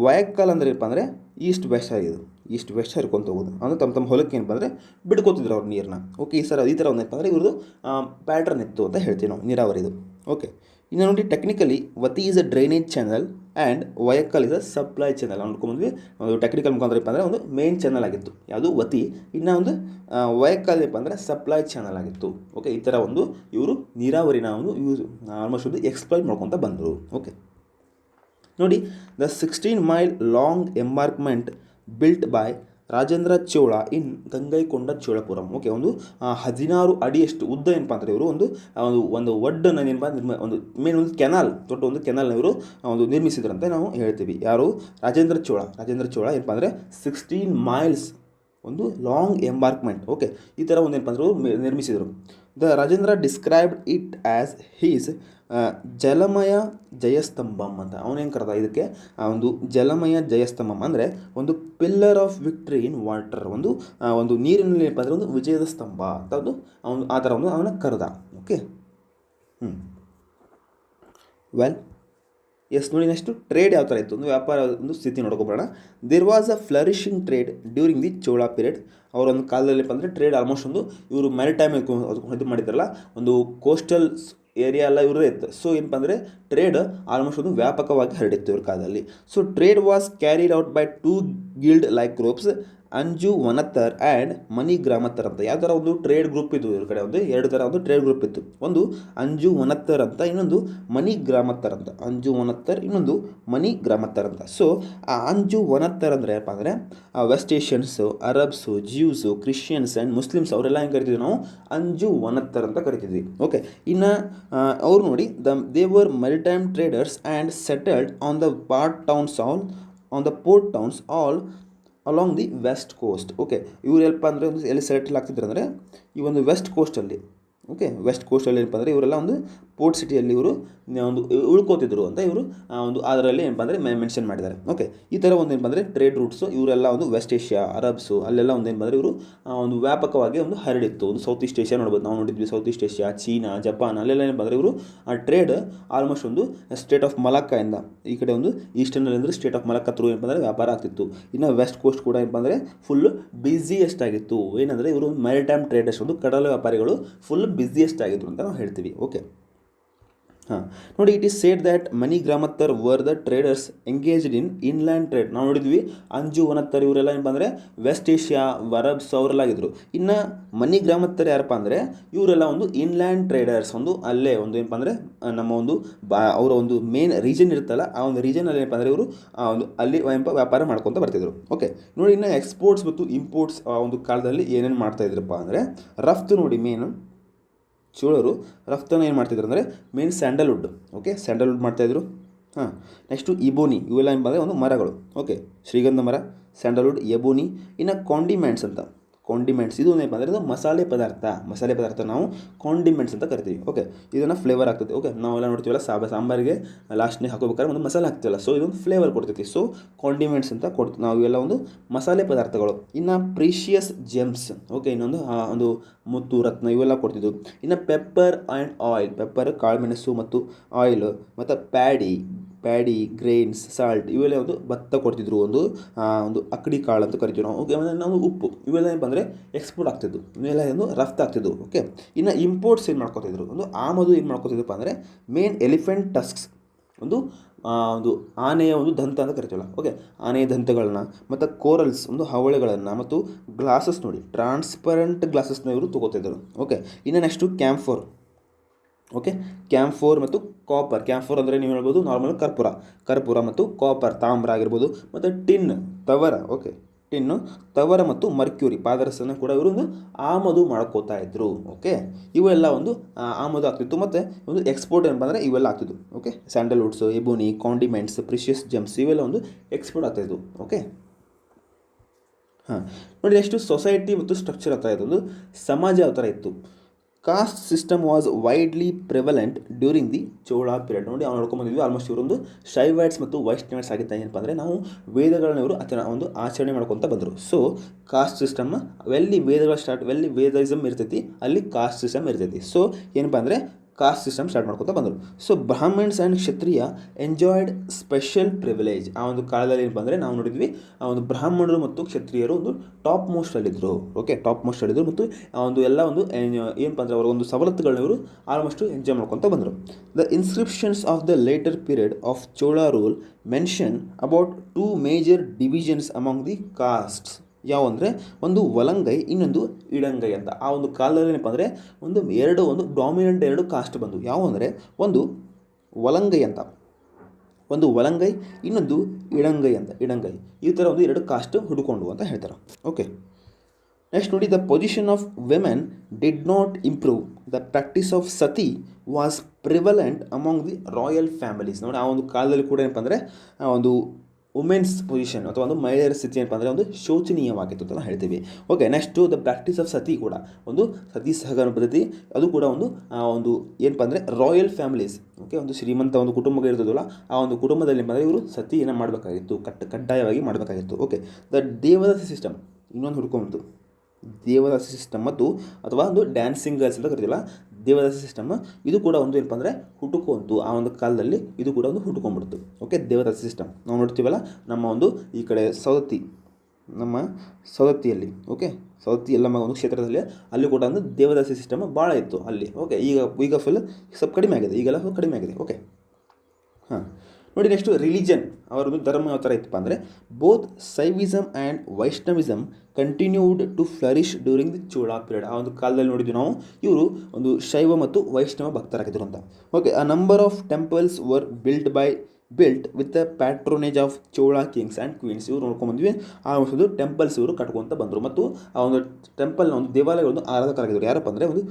ವಯಕ್ಕಲ್ ಅಂದರೆ ಏನಪ್ಪ ಅಂದರೆ ಈಸ್ಟ್ ವೆಸ್ಟ್ ಆಗಿದ್ದು, ಈಸ್ಟ್ ವೆಸ್ಟ್ ಹರ್ಕೊಂತ ಹೋಗೋದು. ಅಂದರೆ ತಮ್ಮ ಹೊಲಕ್ಕೆ ಏನಪ್ಪ ಅಂದರೆ ಬಿಡ್ಕೋತಿದ್ರು ಅವ್ರು ನೀರನ್ನ. ಓಕೆ, ಈ ಥರ ಒಂದು ಏನಪ್ಪ ಅಂದರೆ ಇವ್ರದ್ದು ಪ್ಯಾಟ್ರನ್ ಇತ್ತು ಅಂತ ಹೇಳ್ತೀವಿ ನಾವು ನೀರಾವರಿದು. ಓಕೆ, ಇನ್ನು ನೋಡಿ ಟೆಕ್ನಿಕಲಿ ವತಿ is a drainage channel and ವಯಕ್ಕಲ್ ಇಸ್ ಅ ಸಪ್ಲೈ ಚಾನಲ್. ನಾವು ನೋಡ್ಕೊಂಡ್ಬಂದ್ವಿ, ಒಂದು ಟೆಕ್ನಿಕಲ್ ಮುಖಾಂತರ ಏನಪ್ಪ ಅಂದರೆ ಒಂದು ಮೇನ್ ಚಾನಲ್ ಆಗಿತ್ತು ಯಾವುದು ವತಿ. ಇನ್ನು ಒಂದು ವಯಕ್ಕಲ್ ಏನಪ್ಪ ಅಂದರೆ ಸಪ್ಲೈ ಚಾನಲ್ ಆಗಿತ್ತು. ಓಕೆ, ಈ ಥರ ಒಂದು ಇವರು ನೀರಾವರಿನ ಒಂದು ಆಲ್ಮೋಸ್ಟ್ ಒಂದು ಎಕ್ಸ್ಪ್ಲೈನ್ ಮಾಡ್ಕೊತ ಬಂದರು. ಓಕೆ ನೋಡಿ, the 16 mile long embankment built by Rajendra Chola in Gangaikonda Cholapuram. Okay, ಒಂದು 16 ಅಡಿಯಷ್ಟು ಉದ್ದ ಏನಪ್ಪ ಅಂದರೆ ಇವರು ಒಂದು ಒಡ್ಡನ್ನು ಒಂದು ಮೇನ್ ಒಂದು ಕೆನಾಲ್, ದೊಡ್ಡ ಒಂದು ಕೆನಾಲ್ನ ಇವರು ಒಂದು ನಿರ್ಮಿಸಿದ್ರಂತೆ ನಾವು ಹೇಳ್ತೀವಿ. ಯಾರು, ರಾಜೇಂದ್ರ ಚೋಳ ಏನಪ್ಪ ಅಂದರೆ 16 ಮೈಲ್ಸ್ ಒಂದು ಲಾಂಗ್ ಎಂಬಾರ್ಕ್ಮೆಂಟ್. ಓಕೆ, ಈ ಥರ ಒಂದು ಏನಪ್ಪ ಅಂದರೆ ನಿರ್ಮಿಸಿದರು. The Rajendra described it as his ಜಲಮಯ ಜಯಸ್ತಂಭಂ ಅಂತ. ಅವನೇನು ಕರೆದ ಇದಕ್ಕೆ, ಒಂದು ಜಲಮಯ ಜಯಸ್ತಂಭಂ ಅಂದರೆ ಒಂದು pillar of victory in water, ಒಂದು ನೀರಿನಲ್ಲಿ ಏನಪ್ಪ ಅಂದರೆ ಒಂದು ವಿಜಯದ ಸ್ತಂಭ ಅಂತ ಆ ಥರ ಒಂದು ಅವನ ಕರೆದ. ಓಕೆ, ವೆಲ್ ಎಸ್ ನೋಡಿ, ನೆಕ್ಸ್ಟು ಟ್ರೇಡ್ ಯಾವ ಥರ ಇತ್ತು, ಒಂದು ವ್ಯಾಪಾರ ಒಂದು ಸ್ಥಿತಿ ನೋಡ್ಕೊಬೋಣ. There was a flourishing trade during the Chola period. ಅವರೊಂದು ಕಾಲದಲ್ಲಿ ಅಂದರೆ ಟ್ರೇಡ್ ಆಲ್ಮೋಸ್ಟ್ ಒಂದು ಇವರು ಮ್ಯಾರಿಟೈಮ್ ಇದು ಮಾಡಿದ್ದಾರಲ್ಲ, ಒಂದು ಕೋಸ್ಟಲ್ ಏರಿಯಾ ಎಲ್ಲ ಇವ್ರದೇ ಇತ್ತು. ಸೊ ಏನಪ್ಪ ಅಂದರೆ ಟ್ರೇಡ್ ಆಲ್ಮೋಸ್ಟ್ ಒಂದು ವ್ಯಾಪಕವಾಗಿ ಹರಡಿತ್ತು ಇವ್ರ ಕಾಲದಲ್ಲಿ. So trade was carried out by 2 guild like groups, Anju Vannattar and Mani Gramattar ಅಂತ. ಯಾವ ಥರ ಒಂದು ಟ್ರೇಡ್ ಗ್ರೂಪ್ ಇದ್ದು ಇವ್ರ ಕಡೆ, ಒಂದು ಎರಡು ಥರ ಒಂದು ಟ್ರೇಡ್ ಗ್ರೂಪ್ ಇತ್ತು. ಒಂದು ಅಂಜು ವನತ್ತರ್ ಅಂತ, ಇನ್ನೊಂದು ಮನಿ ಗ್ರಾಮತ್ತರ್ ಅಂತ. ಅಂಜು ವನತ್ತರ್, ಇನ್ನೊಂದು ಮನಿ ಗ್ರಾಮತ್ತರ್ ಅಂತ. ಸೊ ಆ ಅಂಜು ವನತ್ತರ್ ಅಂದರೆ ಏನಪ್ಪ ಅಂದರೆ west Asians, Arabs, Jews, Christians and Muslims ಅವರೆಲ್ಲ ಏನು ಕರಿತಿದ್ವಿ ನಾವು, ಅಂಜು ವನತ್ತರ್ ಅಂತ ಕರಿತಿದ್ವಿ. ಓಕೆ, ಇನ್ನು ಅವ್ರು ನೋಡಿ they were maritime traders and settled on the port towns all along the west coast. Okay, ಇವ್ರು ಏನಪ್ಪ ಅಂದರೆ ಒಂದು ಎಲ್ಲಿ ಸೆಲೆಕ್ಟ್ ಆಗ್ತಿದ್ರು ಅಂದರೆ ಈ ಒಂದು ವೆಸ್ಟ್ ಕೋಸ್ಟಲ್ಲಿ. ಓಕೆ, ವೆಸ್ಟ್ ಕೋಸ್ಟಲ್ಲಿ ಏನಪ್ಪ ಅಂದರೆ ಇವರೆಲ್ಲ ಒಂದು ಪೋರ್ಟ್ ಸಿಟಿಯಲ್ಲಿ ಇವರು ಒಂದು ಉಳ್ಕೋತಿದ್ರು ಅಂತ ಇವರು ಒಂದು ಅದರಲ್ಲಿ ಏನಪ್ಪ ಅಂದರೆ ಮೆನ್ಷನ್ ಮಾಡಿದ್ದಾರೆ. ಓಕೆ, ಈ ಥರ ಒಂದು ಏನಪ್ಪ ಅಂದರೆ ಟ್ರೇಡ್ ರೂಟ್ಸು ಇವರೆಲ್ಲ ಒಂದು ವೆಸ್ಟ್ ಏಷ್ಯಾ, ಅರಬ್ಸು ಅಲ್ಲೆಲ್ಲ ಒಂದು ಏನಪ್ಪ ಅಂದರೆ ಇವರು ಒಂದು ವ್ಯಾಪಕವಾಗಿ ಒಂದು ಹರಡಿತ್ತು. ಒಂದು ಸೌತ್ ಈಸ್ಟ್ ಏಷ್ಯಾ ನೋಡ್ಬೋದು, ನಾವು ನೋಡಿದ್ವಿ south East Asia, China, Japan ಅಲ್ಲೆಲ್ಲ ಏನಪ್ಪ ಅಂದರೆ ಇವರು ಆ ಟ್ರೇಡ್ ಆಲ್ಮೋಸ್ಟ್ ಒಂದು ಸ್ಟೇಟ್ ಆಫ್ ಮಲಕ್ಕಾಯಿಂದ ಈ ಕಡೆ ಒಂದು ಈಸ್ಟರ್ನಲ್ಲಿ ಅಂದರೆ ಸ್ಟೇಟ್ ಆಫ್ ಮಲಕ್ಕಾ ಥ್ರೂ ಏನಪ್ಪ ಅಂದರೆ ವ್ಯಾಪಾರ ಆಗ್ತಿತ್ತು. ಇನ್ನು ವೆಸ್ಟ್ ಕೋಸ್ಟ್ ಕೂಡ ಏನಪ್ಪ ಅಂದರೆ ಫುಲ್ ಬ್ಯುಸಿಯೆಸ್ಟ್ ಆಗಿತ್ತು. ಏನಂದರೆ ಇವರು ಮ್ಯಾರಿಟೈಮ್ ಟ್ರೇಡರ್ಸ್, ಒಂದು ಕಡಲ ವ್ಯಾಪಾರಿಗಳು ಫುಲ್ ಬ್ಯುಸಿಯೆಸ್ಟ್ ಆಗಿದ್ರು ಅಂತ ನಾವು ಹೇಳ್ತೀವಿ. ಓಕೆ, ನೋಡಿ, it is said that Mani Gramattar were the traders engaged in inland trade. ನಾವು ನೋಡಿದ್ವಿ ಅಂಜು ವನತ್ತರ್ ಇವರೆಲ್ಲ ಏನಪ್ಪ ಅಂದರೆ ವೆಸ್ಟ್ ಏಷ್ಯಾ, ಅರಬ್ಸ್ ಅವರೆಲ್ಲ ಆಗಿದ್ರು. ಇನ್ನು ಮನಿ ಗ್ರಾಮತ್ತರ್ ಯಾರಪ್ಪ ಅಂದರೆ ಇವರೆಲ್ಲ ಒಂದು ಇನ್ಲ್ಯಾಂಡ್ ಟ್ರೇಡರ್ಸ್, ಒಂದು ಅಲ್ಲೇ ಒಂದು ಏನಪ್ಪ ಅಂದರೆ ನಮ್ಮ ಒಂದು ಅವರ ಒಂದು ಮೇನ್ ರೀಜನ್ ಇರುತ್ತಲ್ಲ, ಆ ಒಂದು ರೀಜನಲ್ಲಿ ಏನಪ್ಪ ಅಂದರೆ ಇವರು ಒಂದು ಅಲ್ಲಿ ವ್ಯಾಪಾರ ಮಾಡ್ಕೊತ ಬರ್ತಿದ್ರು. ಓಕೆ, ನೋಡಿ, ಇನ್ನು ಎಕ್ಸ್ಪೋರ್ಟ್ಸ್ ಮತ್ತು ಇಂಪೋರ್ಟ್ಸ್ ಒಂದು ಕಾಲದಲ್ಲಿ ಏನೇನು ಮಾಡ್ತಾಯಿದ್ರಪ್ಪ ಅಂದರೆ ರಫ್ತು ನೋಡಿ, ಮೇನು ಚೋಳರು ರಫ್ತನ್ನು ಏನು ಮಾಡ್ತಿದ್ರು ಅಂದರೆ ಮೇನ್ ಸ್ಯಾಂಡಲ್ವುಡ್. ಓಕೆ, ಸ್ಯಾಂಡಲ್ವುಡ್ ಮಾಡ್ತಾಯಿದ್ರು. ನೆಕ್ಸ್ಟು ಇಬೋನಿ, ಇವೆಲ್ಲ ಏನು ಬಂದರೆ ಒಂದು ಮರಗಳು. ಓಕೆ, ಶ್ರೀಗಂಧ ಮರ, ಸ್ಯಾಂಡಲ್ವುಡ್, ಎಬೋನಿ. ಇನ್ನು ಕಾಂಡಿಮೆಂಟ್ಸ್ ಅಂತ, ಕಾಂಡಿಮೆಂಟ್ಸ್. ಇದು ಏನಪ್ಪ ಅಂದರೆ ಇದು ಮಸಾಲೆ ಪದಾರ್ಥ ನಾವು ಕಾಂಡಿಮೆಂಟ್ಸ್ ಅಂತ ಕರಿತೀವಿ. ಓಕೆ, ಇದನ್ನು ಫ್ಲೇವರ್ ಆಗ್ತದೆ. ಓಕೆ, ನಾವೆಲ್ಲ ನೋಡ್ತೀವಲ್ಲ ಸಾಂಬಾರಿಗೆ ಲಾಸ್ಟ್ನೇ ಹಾಕೋಬೇಕಾದ್ರೆ ಒಂದು ಮಸಾಲೆ ಹಾಕ್ತೀವಲ್ಲ, ಸೊ ಇದೊಂದು ಫ್ಲೇವರ್ ಕೊಡ್ತೈತಿ. ಸೊ ಕಾಂಡಿಮೆಂಟ್ಸ್ ಅಂತ ಕೊಡ್ತೀವಿ ನಾವು, ಇವೆಲ್ಲ ಒಂದು ಮಸಾಲೆ ಪದಾರ್ಥಗಳು. ಇನ್ನು ಪ್ರೀಷಿಯಸ್ ಜೆಮ್ಸ್, ಓಕೆ, ಇನ್ನೊಂದು ಒಂದು ಮುತ್ತು ರತ್ನ ಇವೆಲ್ಲ ಕೊಡ್ತಿದ್ವು. ಇನ್ನು ಪೆಪ್ಪರ್ ಆ್ಯಂಡ್ ಆಯಿಲ್, ಪೆಪ್ಪರ್ ಕಾಳುಮೆಣಸು ಮತ್ತು ಆಯಿಲ್, ಮತ್ತು ಪ್ಯಾಡಿ ಗ್ರೇನ್ಸ್, ಸಾಲ್ಟ್ ಇವೆಲ್ಲ ಒಂದು ಭತ್ತ ಕೊಡ್ತಿದ್ರು, ಒಂದು ಅಕ್ಕಡಿ ಕಾಳು ಅಂತ ಕರಿತೀವಿ ನಾವು. ಓಕೆ, ಆಮೇಲೆ ನಾವು ಉಪ್ಪು ಇವೆಲ್ಲ ಏನಪ್ಪ ಅಂದರೆ ಎಕ್ಸ್ಪೋರ್ಟ್ ಆಗ್ತಿದ್ವು, ಇವೆಲ್ಲ ಒಂದು ರಫ್ತು ಆಗ್ತಿದ್ವು. ಓಕೆ, ಇನ್ನು ಇಂಪೋರ್ಟ್ಸ್ ಏನು ಮಾಡ್ಕೊತಿದ್ರು, ಒಂದು ಆಮದು ಏನು ಮಾಡ್ಕೊತಿದ್ರಪ್ಪ ಅಂದರೆ ಮೇನ್ ಎಲಿಫೆಂಟ್ ಟಸ್ಕ್ಸ್, ಒಂದು ಆನೆಯ ಒಂದು ದಂತ ಅಂತ ಕರಿತೀವಲ್ಲ. ಓಕೆ, ಆನೆಯ ದಂತಗಳನ್ನ ಮತ್ತು ಕೋರಲ್ಸ್ ಒಂದು ಹವಳೆಗಳನ್ನು ಮತ್ತು ಗ್ಲಾಸಸ್ ನೋಡಿ ಟ್ರಾನ್ಸ್ಪರೆಂಟ್ ಗ್ಲಾಸಸ್ನ ಇವರು ತೊಗೋತಿದ್ದರು. ಓಕೆ, ಇನ್ನು ನೆಕ್ಸ್ಟು ಕ್ಯಾಂಫೋರ್. ಓಕೆ, ಕ್ಯಾಂಫೋರ್ ಮತ್ತು ಕಾಪರ್. ಕ್ಯಾಂಫೋರ್ ಅಂದರೆ ನೀವು ಹೇಳ್ಬೋದು ನಾರ್ಮಲ್ ಕರ್ಪೂರ ಮತ್ತು ಕಾಪರ್ ತಾಮ್ರ ಆಗಿರ್ಬೋದು, ಮತ್ತು ಟಿನ್ ತವರ. ಓಕೆ, ಟಿನ್ನು ತವರ ಮತ್ತು ಮರ್ಕ್ಯೂರಿ ಪಾದರಸನ್ನು ಕೂಡ ಇವರು ಒಂದು ಆಮದು ಮಾಡ್ಕೋತಾ ಇದ್ರು. ಓಕೆ, ಇವೆಲ್ಲ ಒಂದು ಆಮದು ಆಗ್ತಿತ್ತು, ಮತ್ತು ಒಂದು ಎಕ್ಸ್ಪೋರ್ಟ್ ಏನಪ್ಪ ಅಂದರೆ ಇವೆಲ್ಲ ಆಗ್ತಿದ್ವು. Okay, sandalwoods, ebony, condiments, precious gems ಇವೆಲ್ಲ ಒಂದು ಎಕ್ಸ್ಪೋರ್ಟ್ ಆಗ್ತಾಯಿದ್ವು. ಓಕೆ, ನೋಡಿ ನೆಕ್ಸ್ಟು ಸೊಸೈಟಿ ಮತ್ತು ಸ್ಟ್ರಕ್ಚರ್ ಆಗ್ತಾ ಇತ್ತು, ಒಂದು ಸಮಾಜ ಯಾವ ಥರ ಇತ್ತು. Caste system was widely prevalent during the Chola period. ನೋಡಿ ನಾವು ನೋಡ್ಕೊಂಬಂದಿದ್ವಿ ಆಲ್ಮೋಸ್ಟ್ ಇವರೊಂದು ಶೈವೈಟ್ಸ್ ಮತ್ತು ವೈಷ್ಣವೈಟ್ಸ್ ಆಗಿದ್ದ ಏನಪ್ಪ ಅಂದರೆ ನಾವು ವೇದಗಳನ್ನ ಇವರು ಒಂದು ಆಚರಣೆ ಮಾಡ್ಕೊತ ಬಂದರು. ಸೊ ಕಾಸ್ಟ್ ಸಿಸ್ಟಮ್ನ ಎಲ್ಲಿ ವೇದಯಿಸಮ್ ಇರ್ತೈತಿ ಅಲ್ಲಿ ಕಾಸ್ಟ್ ಸಿಸ್ಟಮ್ ಇರ್ತೈತಿ. ಸೊ ಏನಪ್ಪ ಅಂದರೆ ಕಾಸ್ಟ್ ಸಿಸ್ಟಮ್ ಸ್ಟಾರ್ಟ್ ಮಾಡ್ಕೊತಾ ಬಂದರು. So Brahmins and Kshatriya enjoyed special privilege. ಆ ಒಂದು ಕಾಲದಲ್ಲಿ ಏನಪ್ಪ ಅಂದರೆ ನಾವು ನೋಡಿದ್ವಿ ಆ ಒಂದು ಬ್ರಾಹ್ಮಣರು ಮತ್ತು ಕ್ಷತ್ರಿಯರು ಒಂದು ಟಾಪ್ ಮೋಸ್ಟಲ್ಲಿದ್ದರು. ಓಕೆ, ಟಾಪ್ ಮೋಸ್ಟಲ್ಲಿದ್ದರು ಮತ್ತು ಆ ಒಂದು ಎಲ್ಲ ಒಂದು ಏನಪ್ಪ ಅಂದರೆ ಅವರ ಒಂದು ಸವಲತ್ತುಗಳನ್ನ ಇವರು ಆಲ್ಮೋಸ್ಟು ಎಂಜಾಯ್ ಮಾಡ್ಕೊತ ಬಂದರು. The inscriptions of the later period of Chola rule mention about 2 major divisions among the costs. ಯಾವ ಅಂದರೆ ಒಂದು ವಲಂಗೈ, ಇನ್ನೊಂದು ಇಡಂಗೈ ಅಂತ. ಆ ಒಂದು ಕಾಲದಲ್ಲಿ ಏನಪ್ಪ ಅಂದರೆ ಒಂದು ಡಾಮಿನೆಂಟ್ 2 ಕಾಸ್ಟ್ ಬಂದು ಯಾವ ಅಂದರೆ ಒಂದು ವಲಂಗೈ ಅಂತ, ಒಂದು ವಲಂಗೈ, ಇನ್ನೊಂದು ಇಡಂಗೈ ಅಂತ. ಈ ಥರ ಒಂದು 2 ಕಾಸ್ಟ್ ಹುಡುಕೊಂಡು ಅಂತ ಹೇಳ್ತಾರೆ. ಓಕೆ, ನೆಕ್ಸ್ಟ್ ನೋಡಿ, the position of women did not improve. The practice of sati was prevalent among the royal families. ನೋಡಿ ಆ ಒಂದು ಕಾಲದಲ್ಲಿ ಕೂಡ ಏನಪ್ಪ ಅಂದರೆ ಒಂದು ವುಮೆನ್ಸ್ ಪೊಸಿಷನ್ ಅಥವಾ ಒಂದು ಮಹಿಳೆಯರ ಸ್ಥಿತಿ ಏನಪ್ಪ ಅಂದರೆ ಒಂದು ಶೋಚನೀಯವಾಗಿತ್ತು ಅಂತ ಹೇಳ್ತೀವಿ. Okay, next the practice of ಸತಿ ಕೂಡ ಒಂದು ಸತಿ ಸಹಗಮನ ಪದ್ಧತಿ, ಅದು ಕೂಡ ಒಂದು ಏನಪ್ಪ ಅಂದರೆ ರಾಯಲ್ ಫ್ಯಾಮಿಲೀಸ್. ಓಕೆ, ಒಂದು ಶ್ರೀಮಂತ ಒಂದು ಕುಟುಂಬ ಇರ್ತದಲ್ಲ, ಆ ಒಂದು ಕುಟುಂಬದಲ್ಲಿ ಏನಪ್ಪ ಅಂದರೆ ಇವರು ಸತಿಯನ್ನು ಮಾಡಬೇಕಾಗಿತ್ತು, ಕಡ್ಡಾಯವಾಗಿ ಮಾಡಬೇಕಾಗಿತ್ತು. ಓಕೆ, ದ ದೇವದಾಸಿ ಸಿಸ್ಟಮ್ ಇನ್ನೊಂದು ಹುಡ್ಕೊಂಬಂತು. ದೇವದಾಸಿ ಸಿಸ್ಟಮ್ ಮತ್ತು ಅಥವಾ ಒಂದು ಡ್ಯಾನ್ಸಿಂಗ್ ಗರ್ಲ್ಸ್ ಅಂತ ಕರಿತೀವಲ್ಲ, ದೇವದಾಸಿ ಸಿಸ್ಟಮ್ ಇದು ಕೂಡ ಒಂದು ಏನಪ್ಪ ಅಂದರೆ ಹುಟ್ಟುಕೊಂತು. ಆ ಒಂದು ಕಾಲದಲ್ಲಿ ಇದು ಕೂಡ ಒಂದು ಹುಟ್ಟುಕೊಂಡ್ಬಿಡ್ತು. ಓಕೆ, ದೇವದಾಸಿ ಸಿಸ್ಟಮ್ ನಾವು ನೋಡ್ತೀವಲ್ಲ ನಮ್ಮ ಒಂದು ಈ ಕಡೆ ನಮ್ಮ ಸವದತ್ತಿಯಲ್ಲಿ. ಓಕೆ, ಸವದತ್ತಿ ಎಲ್ಲ ಒಂದು ಕ್ಷೇತ್ರದಲ್ಲಿ ಅಲ್ಲಿ ಕೂಡ ಒಂದು ದೇವದಾಸಿ ಸಿಸ್ಟಮ್ ಭಾಳ ಇತ್ತು ಅಲ್ಲಿ. ಓಕೆ, ಈಗ ಫುಲ್ ಸ್ವಲ್ಪ ಕಡಿಮೆ ಆಗಿದೆ, ಈಗೆಲ್ಲ ಫುಲ್ ಕಡಿಮೆ ಆಗಿದೆ. ಓಕೆ, ನೋಡಿ ನೆಕ್ಸ್ಟು ರಿಲಿಜನ್, ಅವರದ್ದು ಧರ್ಮ ಯಾವ ಥರ ಇತ್ತಪ್ಪ ಅಂದರೆ both Saivism and Vaishnavism continued to flourish during the Chola period. ಆ ಒಂದು ಕಾಲದಲ್ಲಿ ನೋಡಿದ್ವಿ ನಾವು ಇವರು ಒಂದು ಶೈವ ಮತ್ತು ವೈಷ್ಣವ ಭಕ್ತರಾಗಿದ್ದರು ಅಂತ. Okay, a number of temples were built with the patronage of Chola kings and queens. ಇವರು ನೋಡ್ಕೊಂಡ್ಬಂದ್ವಿ ಆ ಒಂದು ಟೆಂಪಲ್ಸ್ ಇವರು ಕಟ್ಕೊತ ಬಂದರು ಮತ್ತು ಆ ಒಂದು ಟೆಂಪಲ್ನ ಒಂದು ದೇವಾಲಯಗಳು ಆರಾಧಕರಾಗಿದ್ದರು. ಯಾರಪ್ಪ ಅಂದರೆ ಒಂದು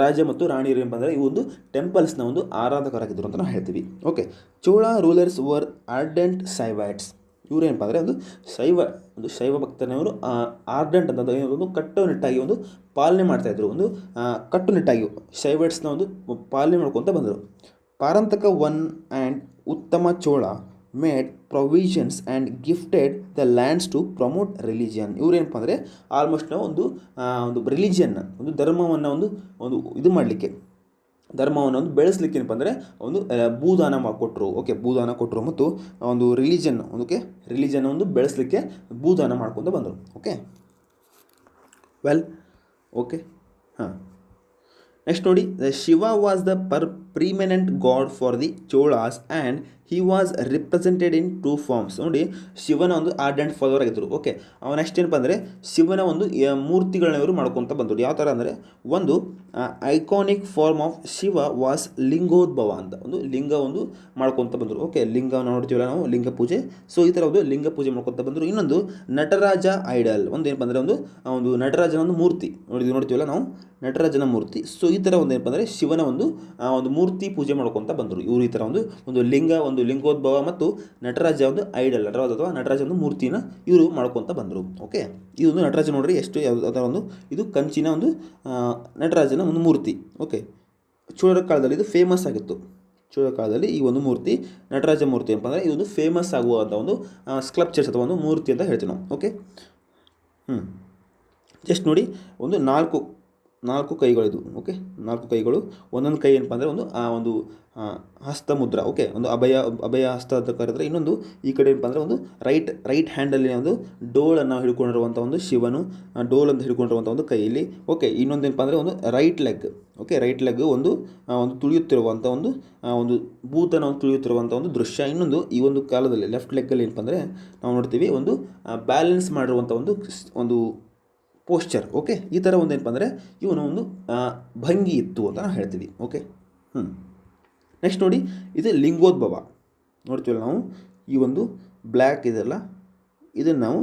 ರಾಜ ಮತ್ತು ರಾಣಿಯರು ಏನಪ್ಪ ಅಂದರೆ ಈ ಒಂದು ಟೆಂಪಲ್ಸ್ನ ಒಂದು ಆರಾಧಕರಾಗಿದ್ದರು ಅಂತ ನಾವು ಹೇಳ್ತೀವಿ. Okay, Chola rulers were ardent Saivites. ಇವರು ಏನಪ್ಪ ಅಂದರೆ ಒಂದು ಶೈವ ಭಕ್ತನವರು ಆರ್ಡೆಂಟ್ ಅಂತ ಒಂದು ಕಟ್ಟುನಿಟ್ಟಾಗಿ ಒಂದು ಪಾಲನೆ ಮಾಡ್ತಾಯಿದ್ರು, ಒಂದು ಕಟ್ಟುನಿಟ್ಟಾಗಿ ಶೈವೈಟ್ಸ್ನ ಒಂದು ಪಾಲನೆ ಮಾಡ್ಕೊತ ಬಂದರು. ಪಾರಂತಕ one and Uttama Chola made provisions and gifted the lands to promote religion. ಇವರೇನಪ್ಪ ಅಂದರೆ ಆಲ್ಮೋಸ್ಟ್ ಒಂದು ರಿಲಿಜಿಯನ್ನ ಒಂದು ಧರ್ಮವನ್ನು ಒಂದು ಇದು ಮಾಡಲಿಕ್ಕೆ, ಧರ್ಮವನ್ನು ಒಂದು ಬೆಳೆಸಲಿಕ್ಕೆ ಏನಪ್ಪ ಅಂದರೆ ಒಂದು ಭೂದಾನ ಮಾಡಿಕೊಟ್ರು. ಓಕೆ, ಭೂದಾನ ಕೊಟ್ಟರು ಮತ್ತು ಒಂದು ರಿಲಿಜನ್ ಒಂದು ಬೆಳೆಸಲಿಕ್ಕೆ ಭೂದಾನ ಮಾಡ್ಕೊಂಡು ಬಂದರು. ಓಕೆ, ಓಕೆ, ನೆಕ್ಸ್ಟ್ ನೋಡಿ, the Shiva was the preeminent god for the Cholas and he was represented in 2 forms. ನೋಡಿ ಶಿವನ ಒಂದು ಆರ್ಡೆಂಟ್ ಫಾಲೋವರ್ ಆಗಿದ್ದರು. ಓಕೆ, ಅವನು ನೆಕ್ಸ್ಟ್ ಏನಪ್ಪ ಅಂದರೆ ಶಿವನ ಒಂದು ಮೂರ್ತಿಗಳನ್ನ ಇವರು ಮಾಡ್ಕೊತ ಬಂದರು. ಯಾವ ಥರ ಅಂದರೆ ಒಂದು iconic form of Shiva was Lingodbhava ಅಂತ ಒಂದು ಲಿಂಗ ಮಾಡ್ಕೊತ ಬಂದರು. ಓಕೆ, ಲಿಂಗ ನೋಡ್ತೀವಲ್ಲ ನಾವು ಲಿಂಗ ಪೂಜೆ. ಸೊ ಈ ಥರ ಒಂದು ಲಿಂಗ ಪೂಜೆ ಮಾಡ್ಕೊತ ಬಂದರು. ಇನ್ನೊಂದು ನಟರಾಜ ಐಡಲ್, ಒಂದು ಏನಪ್ಪ ಅಂದರೆ ಒಂದು ನಟರಾಜನ ಒಂದು ಮೂರ್ತಿ ನೋಡ್ತೀವಲ್ಲ ನಾವು ನಟರಾಜನ ಮೂರ್ತಿ. ಸೊ ಈ ಥರ ಒಂದು ಏನಪ್ಪ ಅಂದರೆ ಶಿವನ ಒಂದು ಮೂರ್ತಿ ಪೂಜೆ ಮಾಡ್ಕೊತ ಬಂದರು ಇವರು. ಈ ಥರ ಒಂದು ಲಿಂಗ ಒಂದು ಲಿಂಗೋದ್ಭವ ಮತ್ತು ನಟರಾಜ ಒಂದು ಐಡಲ್, ನಟರಾಜ ಅಥವಾ ನಟರಾಜ ಒಂದು ಮೂರ್ತಿನ ಇವರು ಮಾಡ್ಕೊತ ಬಂದರು. ಓಕೆ, ಇದೊಂದು ನಟರಾಜ ನೋಡ್ರಿ ಎಷ್ಟು ಅದರ ಒಂದು ಇದು ಕಂಚಿನ ಒಂದು ನಟರಾಜನ ಒಂದು ಮೂರ್ತಿ. ಓಕೆ, ಚೋಳರ ಕಾಲದಲ್ಲಿ ಇದು ಫೇಮಸ್ ಆಗಿತ್ತು. ಚೋಳರ ಕಾಲದಲ್ಲಿ ಈ ಒಂದು ಮೂರ್ತಿ ನಟರಾಜ ಮೂರ್ತಿ ಏನಪ್ಪ ಅಂದರೆ ಇದೊಂದು ಫೇಮಸ್ ಆಗುವಂಥ ಒಂದು ಸ್ಕಲ್ಪ್ಚರ್ಸ್ ಅಥವಾ ಒಂದು ಮೂರ್ತಿ ಅಂತ ಹೇಳ್ತೀವಿ ನಾವು. ಓಕೆ, ಜಸ್ಟ್ ನೋಡಿ ಒಂದು ನಾಲ್ಕು ಕೈಗಳಿದು. ಓಕೆ, 4 ಕೈಗಳು, ಒಂದೊಂದು ಕೈ ಏನಪ್ಪ ಅಂದರೆ ಒಂದು ಒಂದು ಹಸ್ತ ಮುದ್ರ. ಓಕೆ, ಒಂದು ಅಭಯ ಹಸ್ತ ಅಂತ ಕರೆದ್ರೆ, ಇನ್ನೊಂದು ಈ ಕಡೆ ಏನಪ್ಪ ಅಂದರೆ ಒಂದು ರೈಟ್ ಹ್ಯಾಂಡಲ್ಲಿ ಒಂದು ಡೋಲನ್ನು ಹಿಡ್ಕೊಂಡಿರುವಂಥ ಒಂದು ಶಿವನು ಡೋಲ್ ಅಂತ ಹಿಡ್ಕೊಂಡಿರುವಂಥ ಒಂದು ಕೈಯಲ್ಲಿ. ಓಕೆ, ಇನ್ನೊಂದು ಏನಪ್ಪ ಅಂದರೆ ಒಂದು right leg. Okay, right leg ಒಂದು ತುಳಿಯುತ್ತಿರುವಂಥ ಒಂದು ಭೂತನ ತುಳಿಯುತ್ತಿರುವಂಥ ಒಂದು ದೃಶ್ಯ. ಇನ್ನೊಂದು ಈ ಒಂದು ಕಾಲದಲ್ಲಿ ಲೆಫ್ಟ್ ಲೆಗ್ಗಲ್ಲಿ ಏನಪ್ಪ ಅಂದರೆ ನಾವು ನೋಡ್ತೀವಿ ಒಂದು ಬ್ಯಾಲೆನ್ಸ್ ಮಾಡಿರುವಂಥ ಒಂದು ಪೋಶ್ಚರ್. ಓಕೆ, ಈ ಥರ ಒಂದು ಏನಪ್ಪ ಅಂದರೆ ಇವನು ಒಂದು ಭಂಗಿ ಇತ್ತು ಅಂತ ನಾವು ಹೇಳ್ತೀವಿ. ಓಕೆ, ನೆಕ್ಸ್ಟ್ ನೋಡಿ, ಇದು ಲಿಂಗೋದ್ಭವ ನೋಡ್ತೀವಲ್ಲ ನಾವು. ಈ ಒಂದು ಬ್ಲ್ಯಾಕ್ ಇದೆಲ್ಲ ಇದನ್ನು ನಾವು